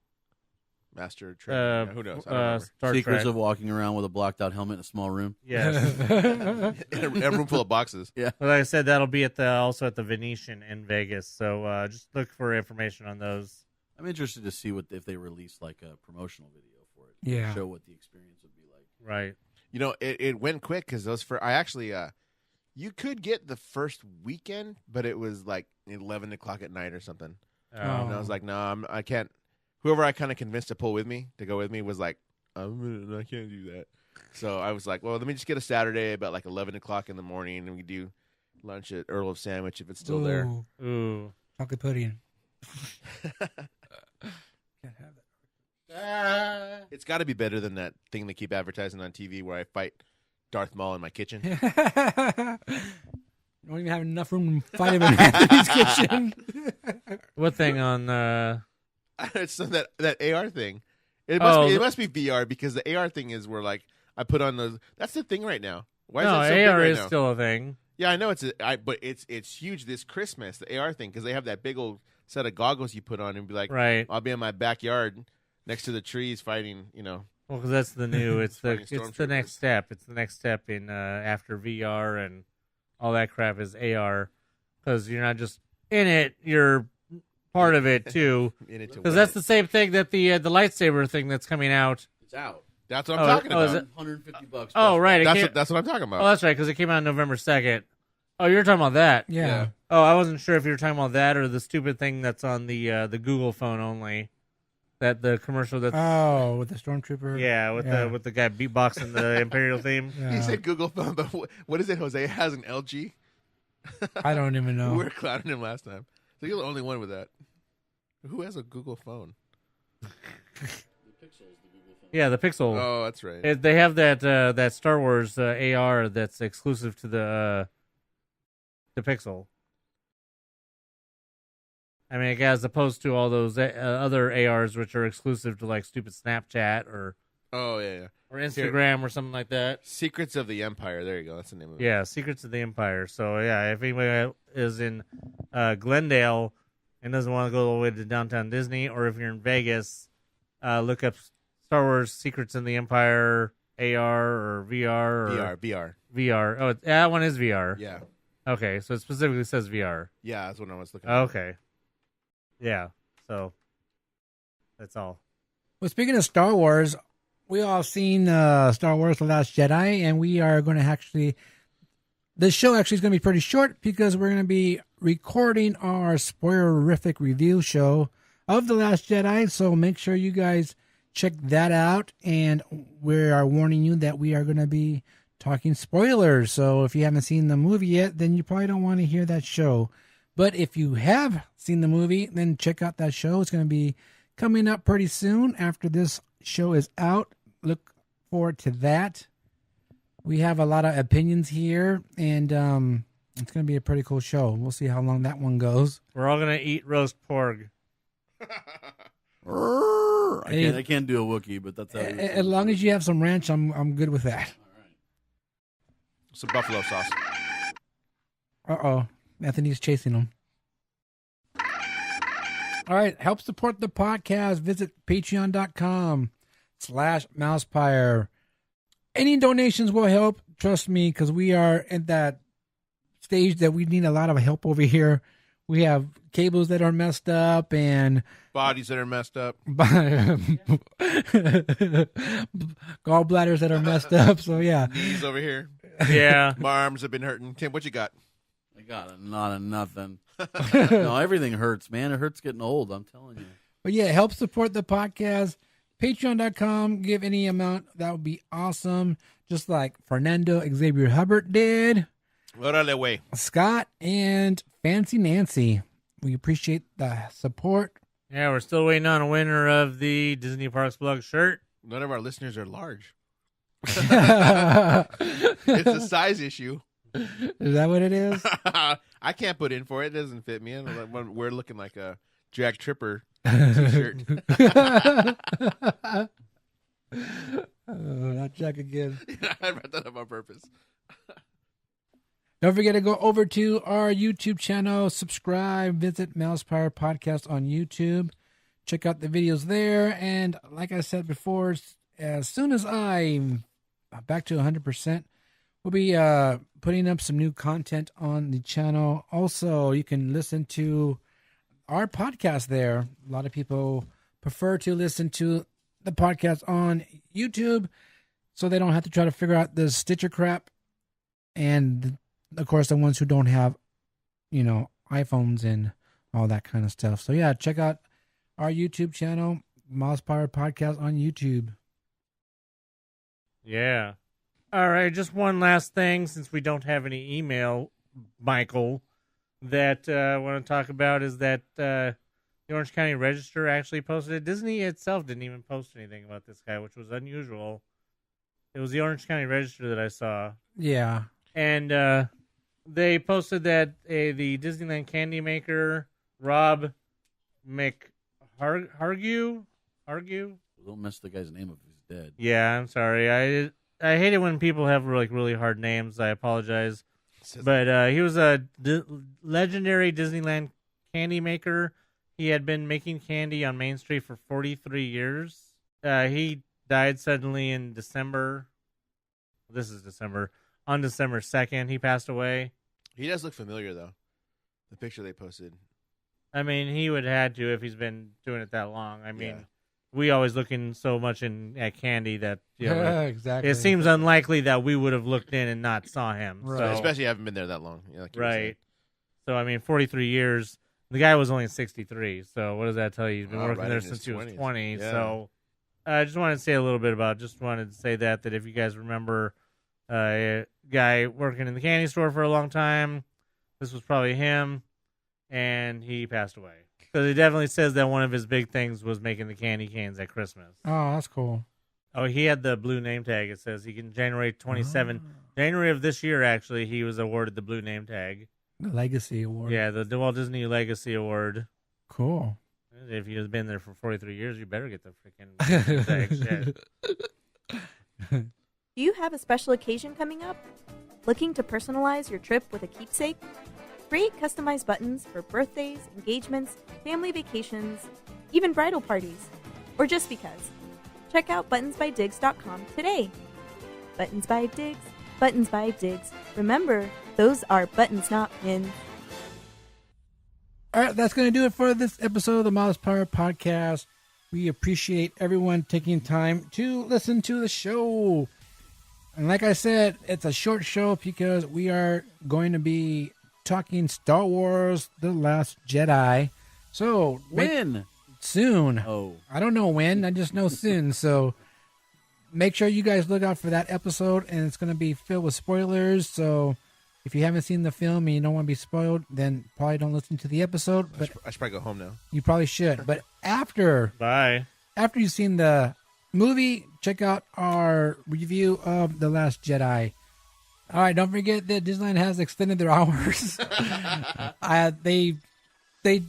Master Trainer. Who knows? I don't remember. Star Secrets Trek. of walking around with a blocked out helmet in a small room. Yes. In a room full of boxes. Yeah. But like I said, that'll be also at the Venetian in Vegas. So just look for information on those. I'm interested to see if they release like a promotional video for it. Yeah. Show what the experience would be like. Right. You know, it went quick because I actually, you could get the first weekend, but it was like 11 o'clock at night or something. Oh. And I was like, no, I can't. Whoever I kind of convinced to go with me was like, I can't do that. So I was like, well, let me just get a Saturday about like 11 o'clock in the morning, and we do lunch at Earl of Sandwich if it's still there. Ooh. Chocolate pudding. Can't have that. It's got to be better than that thing they keep advertising on TV where I fight Darth Maul in my kitchen. Don't even have enough room to fight him in Anthony's kitchen. What thing on? It's that AR thing. It must be VR because the AR thing is where like I put on those. That's the thing right now. Why is no, that so big AR right is now? still a thing. Yeah, I know but it's huge this Christmas, the AR thing, because they have that big old set of goggles you put on and be like, Right. I'll be in my backyard next to the trees fighting, Well, because that's the new. It's the Fighting the next step. It's the next step in after VR and all that crap is AR, because you're not just in it. You're part of it too. Because that's the same thing that the lightsaber thing that's coming out. It's out. That's what I'm talking is about. it? $150. Oh, right. That's what I'm talking about. Oh, that's right. Because it came out November 2nd. Oh, you're talking about that. Yeah. Oh, I wasn't sure if you were talking about that or the stupid thing that's on the Google phone only. That the commercial that's Oh, with the stormtrooper. with the guy beatboxing the Imperial theme. Yeah. He said Google phone, but what is it? Jose has an LG. I don't even know. We were clowning him last time. So you're the only one with that. Who has a Google phone? Yeah, the Pixel. Oh, that's right. They have that Star Wars AR that's exclusive to the Pixel. I mean, as opposed to all those other ARs which are exclusive to like stupid Snapchat or Instagram or something like that. Secrets of the Empire. There you go. That's the name of it. Yeah, Secrets of the Empire. So yeah, if anybody is in Glendale and doesn't want to go all the way to downtown Disney, or if you're in Vegas, look up Star Wars Secrets of the Empire AR or VR or VR. Oh, that one is VR. Yeah. Okay, so it specifically says VR. Yeah, that's what I was looking at. Okay. Yeah, so that's all. Well, speaking of Star Wars, we all seen Star Wars: The Last Jedi, and we are going to actually. This show actually is going to be pretty short because we're going to be recording our spoilerific review show of The Last Jedi. So make sure you guys check that out, and we are warning you that we are going to be talking spoilers. So if you haven't seen the movie yet, then you probably don't want to hear that show. But if you have seen the movie, then check out that show. It's going to be coming up pretty soon after this show is out. Look forward to that. We have a lot of opinions here, and it's going to be a pretty cool show. We'll see how long that one goes. We're all going to eat roast pork. I can't do a Wookiee, but that's how it is. As long as you have some ranch, I'm good with that. Some buffalo sauce. Uh-oh. Anthony's chasing him. All right. Help support the podcast. Visit patreon.com/MousePIRE. Any donations will help. Trust me, because we are at that stage that we need a lot of help over here. We have cables that are messed up and Bodies that are messed up. gallbladders that are messed up. So, yeah. Knees over here. Yeah. My arms have been hurting. Tim, what you got? I got a lot of nothing. No, everything hurts, man. It hurts getting old, I'm telling you. But yeah, help support the podcast. Patreon.com. Give any amount. That would be awesome. Just like Fernando Xavier Hubbard did. Órale, way. Scott and Fancy Nancy. We appreciate the support. Yeah, we're still waiting on a winner of the Disney Parks Blog shirt. None of our listeners are large. Is It's a size issue. that what it is? I can't put in for it. It doesn't fit me. We're looking like a Jack Tripper t-shirt. Not Jack again. I brought that up on purpose. Don't forget to go over to our YouTube channel, subscribe, visit MousePIRE Podcast on YouTube. Check out the videos there. And like I said before, as soon as I'm back to 100%, we'll be putting up some new content on the channel. Also, you can listen to our podcast there. A lot of people prefer to listen to the podcast on YouTube so they don't have to try to figure out the Stitcher crap. And of course, the ones who don't have, iPhones and all that kind of stuff. So yeah, check out our YouTube channel, MousePIRE Podcast on YouTube. Yeah. All right, just one last thing, since we don't have any email, Michael, that I want to talk about is that the Orange County Register actually posted it. Disney itself didn't even post anything about this guy, which was unusual. It was the Orange County Register that I saw. Yeah. And they posted that the Disneyland candy maker, Rob McHargue? Don't mess the guy's name up if he's dead. Yeah, I'm sorry. I hate it when people have really hard names. I apologize. But he was a legendary Disneyland candy maker. He had been making candy on Main Street for 43 years. He died suddenly in December. This is December. On December 2nd, he passed away. He does look familiar, though. The picture they posted. I mean, he would have had to if he's been doing it that long. I mean, Yeah. we always looking so much at candy that Exactly. it seems unlikely that we would have looked in and not saw him. Right. So, Especially I haven't been there that long. Like you were saying. right. So, I mean, 43 years. The guy was only 63. So, what does that tell you? He's been working right there in his since he was 20s. 20. Yeah. So, I just wanted to say a little bit about that if you guys remember a guy working in the candy store for a long time, this was probably him, and he passed away. Because it definitely says that one of his big things was making the candy canes at Christmas. Oh, that's cool. Oh, he had the blue name tag. It says he can January 27. January of this year, actually, he was awarded the blue name tag. The Legacy Award. Yeah, the Walt Disney Legacy Award. Cool. If you've been there for 43 years, you better get the freaking tag. Shit. Do you have a special occasion coming up? Looking to personalize your trip with a keepsake? Create customized buttons for birthdays, engagements, family vacations, even bridal parties, or just because. Check out buttonsbydiggs.com today. Buttons by Diggs, Buttons by Diggs. Remember, those are buttons, not pins. All right, that's going to do it for this episode of the MousePIRE Podcast. We appreciate everyone taking time to listen to the show. And like I said, it's a short show because we are going to be talking Star Wars The Last Jedi. So, When? soon. Oh. I don't know when, I just know soon. So, make sure you guys look out for that episode, and it's going to be filled with spoilers. So, if you haven't seen the film and you don't want to be spoiled, then probably don't listen to the episode. But I should probably go home now. you probably should. But after Bye. you've seen the movie, check out our review of The Last Jedi. All right, don't forget that Disneyland has extended their hours. They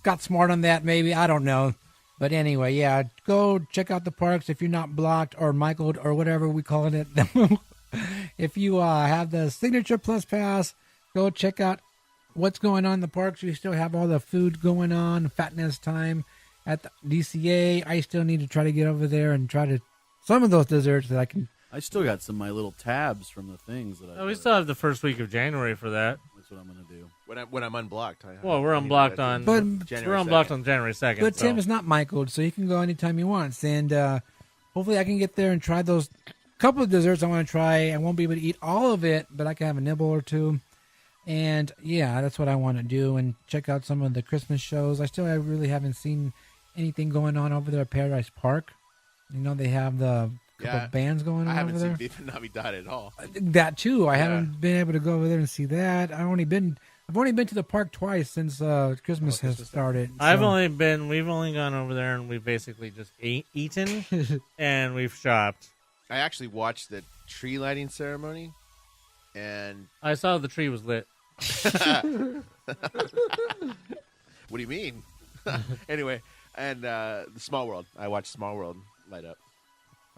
got smart on that, maybe. I don't know. But anyway, yeah, go check out the parks if you're not blocked or Michael'd or whatever we call it. If you have the Signature Plus Pass, go check out what's going on in the parks. We still have all the food going on, fatness time at the DCA. I still need to try to get over there and try to some of those desserts that I can. I still got some of my little tabs from the things that I. Oh, we still have the first week of January for that. That's what I'm gonna do. When I'm unblocked. Well, we're unblocked on. But January we're unblocked 2nd. on January 2nd. But Tim so. is not Michael'd, so he can go anytime he wants. And hopefully I can get there and try those couple of desserts I want to try. I won't be able to eat all of it, but I can have a nibble or two. And yeah, that's what I want to do. And check out some of the Christmas shows. I really haven't seen anything going on over there at Paradise Park. You know, they have the couple bands going on I haven't over there. seen Beef and Nami Dot at all. That too. I Yeah. haven't been able to go over there and see that. I've only been to the park twice since Christmas has started. so- We've only gone over there and we've basically just eaten and we've shopped. I actually watched the tree lighting ceremony, and I saw the tree was lit. what do you mean? Anyway, and the Small World. I watched Small World light up.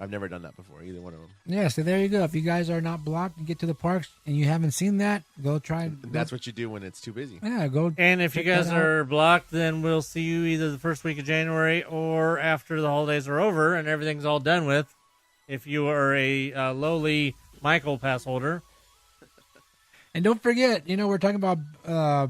I've never done that before, either one of them. Yeah, so there you go. If you guys are not blocked and get to the parks and you haven't seen that, go try. And that's what you do when it's too busy. Yeah, go. And if you check guys that out. are blocked, then we'll see you either the first week of January or after the holidays are over and everything's all done with. If you are a lowly Michael pass holder. And don't forget, we're talking about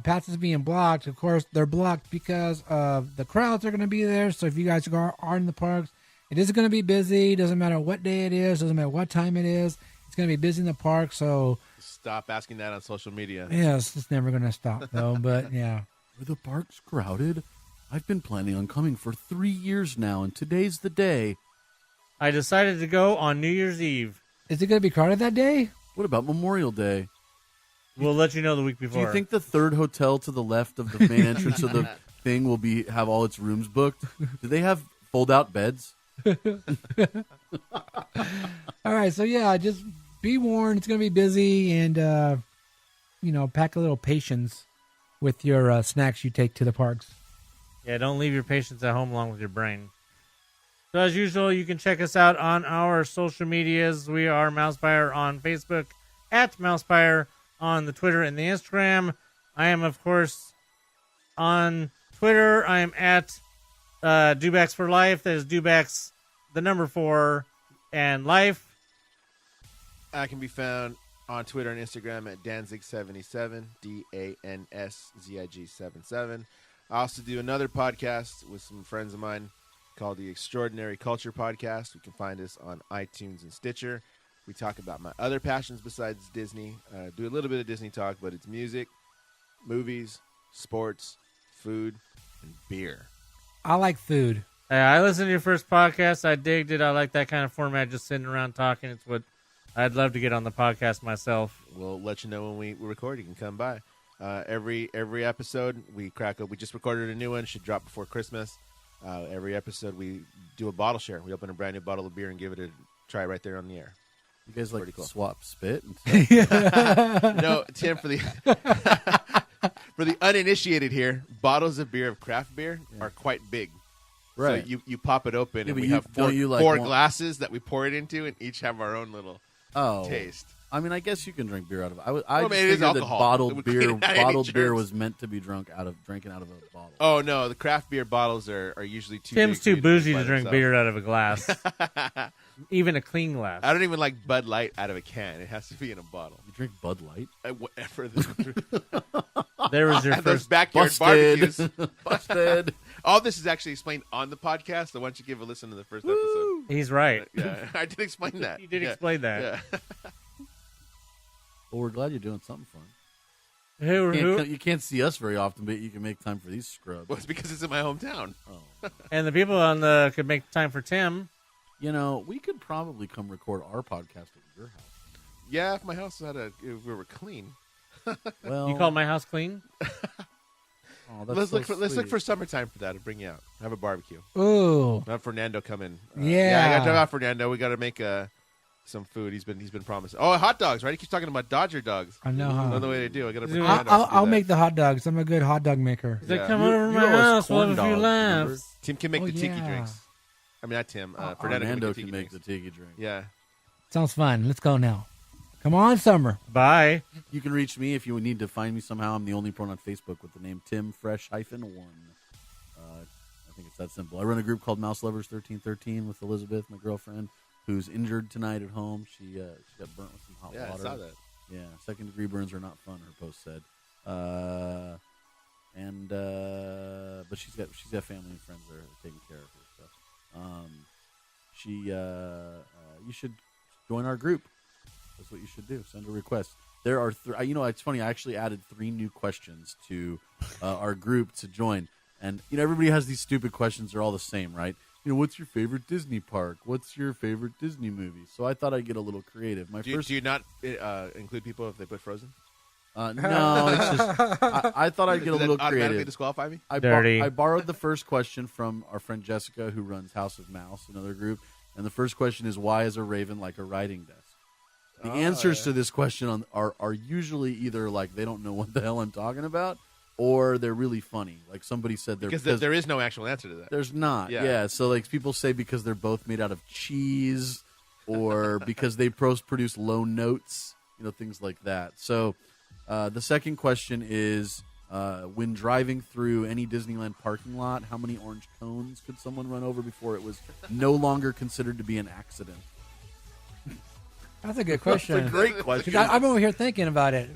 passes being blocked. Of course, they're blocked because of the crowds are going to be there. So if you guys are in the parks, it is going to be busy. Doesn't matter what day it is. Doesn't matter what time it is. It's going to be busy in the park. So Stop asking that on social media. yes, it's never going to stop though. But yeah, Are the parks crowded? I've been planning on coming for 3 years now, and today's the day. I decided to go on New Year's Eve. is it going to be crowded that day? What about Memorial Day? We'll let you know the week before. Do you think the third hotel to the left of the main entrance of the thing will have all its rooms booked? Do they have fold-out beds? All right, so yeah, just be warned. It's going to be busy, and pack a little patience with your snacks you take to the parks. Yeah, don't leave your patients at home along with your brain. So as usual, you can check us out on our social medias. We are MousePIRE on Facebook, at MousePIRE on the Twitter and the Instagram. I am, of course, on Twitter. I am at Dubacks for Life. That is Dubacks, the number 4, and Life. I can be found on Twitter and Instagram at Danzig77, DANSZIG77. I also do another podcast with some friends of mine called the Extraordinary Culture Podcast. You can find us on iTunes and Stitcher. We talk about my other passions besides Disney. Do a little bit of Disney talk, but it's music, movies, sports, food, and beer. I like food. I listened to your first podcast. I digged it. I like that kind of format, just sitting around talking. It's what I'd love to get on the podcast myself. We'll let you know when we record. You can come by. Every episode we crack up. We just recorded a new one. Should drop before Christmas. Every episode we do a bottle share. We open a brand new bottle of beer and give it a try right there on the air. You guys like Pretty cool. swap spit? And stuff? No, Tim, for the for the uninitiated here, bottles of beer of craft beer are quite big. Right. So you pop it open Yeah, and but we you- have don't you, like, four want- glasses that we pour it into, and each have our own little taste. I mean, I guess you can drink beer out of it. I Well, just I mean, it is figured that alcohol. It bottled would beer, clean out any bottled beer germs. was meant to be drinking out of a bottle. Oh no, the craft beer bottles are usually too. Tim's big for you too bougie by to drink themselves. beer out of a glass, even a clean glass. I don't even like Bud Light out of a can. It has to be in a bottle. You drink Bud Light? Whatever. There was your At those first. backyard barbecues. Busted. All this is actually explained on the podcast, so why don't you give a listen to the first episode? He's right. Yeah, I did explain that. You did Yeah. explain that. Yeah. Well, we're glad you're doing something fun. Who? You can't see us very often, but you can make time for these scrubs. Well, it's because it's in my hometown. Oh. And the people on the could make time for Tim. We could probably come record our podcast at your house. Yeah, if my house if we were clean. Well, You call my house clean? oh, that's Let's so look sweet. for summertime for that. To bring you out, have a barbecue. Ooh, Have Fernando come in. Yeah. I got to talk about Fernando. We got to make some food. He's been promising. Oh, hot dogs, right? He keeps talking about Dodger dogs. I know, huh? Another way to do. I got to bring I'll- Fernando. to do I'll that. make the hot dogs. I'm a good hot dog maker. He's like, Yeah. come You- over to you my owe us house. We'll corn have a few dogs, laughs. remember? Tim can make Oh, the tiki yeah. drinks. I mean, not Tim. Fernando Fernando can can make the make tiki the drinks. tiki drink. Yeah. Sounds fun. Let's go now. Come on, Summer. Bye. You can reach me if you need to find me somehow. I'm the only one on Facebook with the name Tim Fresh -1. I think it's that simple. I run a group called Mouse Lovers 1313 with Elizabeth, my girlfriend, who's injured tonight at home. She got burnt with some hot Yeah, I water. saw that. Yeah, second-degree burns are not fun. Her post said, but she's got family and friends that are taking care of her. So, you should join our group. That's what you should do. Send a request. There are, it's funny. I actually added 3 new questions to our group to join, and everybody has these stupid questions. They're all the same, right? What's your favorite Disney park? What's your favorite Disney movie? So I thought I'd get a little creative. Do you not include people if they put Frozen? No, it's just I thought I'd get a Does that little automatically creative. disqualify me? Dirty. I borrowed the first question from our friend Jessica, who runs House of Mouse, another group. And the first question is, why is a raven like a writing desk? The answers to this question are usually either like they don't know what the hell I'm talking about, or they're really funny. Like somebody said, because there is no actual answer to that. There's not. Yeah. Yeah. So like people say because they're both made out of cheese, or because they produce low notes. Things like that. So the second question is, when driving through any Disneyland parking lot, how many orange cones could someone run over before it was no longer considered to be an accident? That's a good question. That's a great question. I'm over here thinking about it.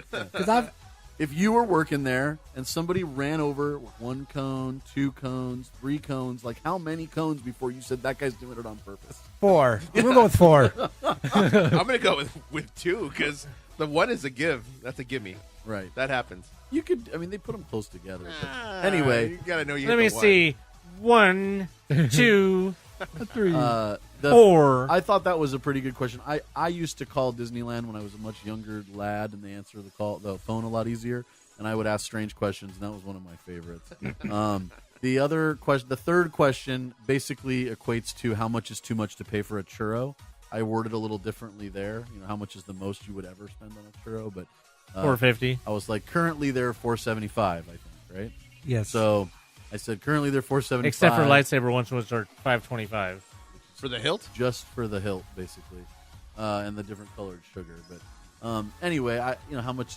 If you were working there and somebody ran over 1 cone, 2 cones, 3 cones, like how many cones before you said that guy's doing it on purpose? 4. We'll go with 4. I'm going to go with 2 because the 1 is a give. That's a gimme. Right. That happens. You could, they put them close together. But anyway. You got to know you Let me see. 1, 2, 3. 4. I thought that was a pretty good question. I used to call Disneyland when I was a much younger lad, and they answer the phone a lot easier. And I would ask strange questions, and that was one of my favorites. The third question basically equates to how much is too much to pay for a churro. I worded a little differently there. How much is the most you would ever spend on a churro? But $4.50. I was like, currently they're $4.75. I think, right? Yes. So I said currently they're $4.75. Except for lightsaber ones, which are $5.25. For the hilt? Just for the hilt, basically, and the different colored sugar. But anyway, how much?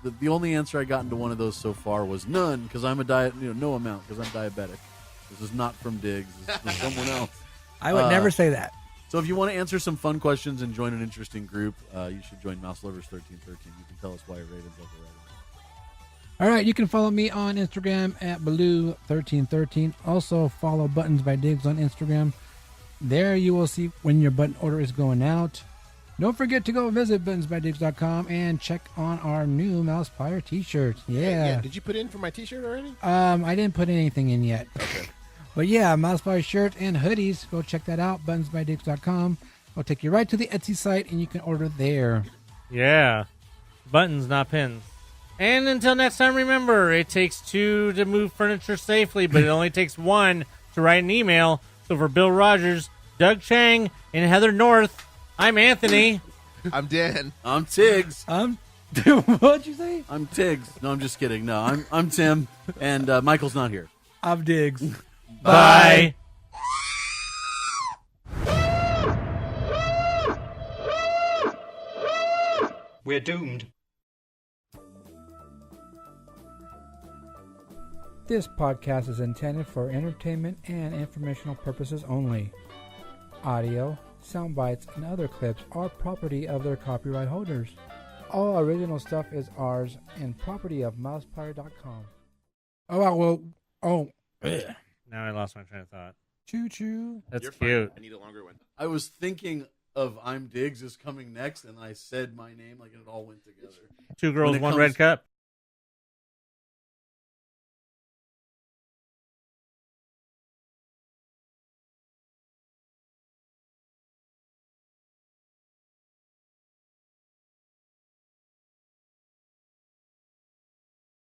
The only answer I got into one of those so far was none, because I'm no amount, because I'm diabetic. This is not from Diggs. This is from someone else. I would never say that. So if you want to answer some fun questions and join an interesting group, you should join Mouse Lovers 1313. You can tell us why Raven's like a raven. All right, you can follow me on Instagram at Baloo1313. Also follow Buttons by Diggs on Instagram. There you will see when your button order is going out. Don't forget to go visit buttonsbydiggs.com and check on our new MousePIRE t-shirt. Yeah. Did you put in for my t-shirt already? I didn't put anything in yet. Okay. But yeah, MousePIRE shirt and hoodies. Go check that out, buttonsbydiggs.com. It'll take you right to the Etsy site, and you can order there. Yeah. Buttons, not pins. And until next time, remember, it takes 2 to move furniture safely, but it only takes 1 to write an email. So for Bill Rogers, Doug Chang, and Heather North, I'm Anthony. I'm Dan. I'm Tiggs. What'd you say? I'm Tiggs. No, I'm just kidding. No, I'm Tim, and Michael's not here. I'm Diggs. Bye. We're doomed. This podcast is intended for entertainment and informational purposes only. Audio, sound bites, and other clips are property of their copyright holders. All original stuff is ours and property of MousePIRE.com. Now I lost my train of thought. Choo-choo. That's You're cute. fine. I need a longer one. I was thinking of I'm Diggs is coming next, and I said my name like it all went together. 2 girls, When it 1 comes- red cup.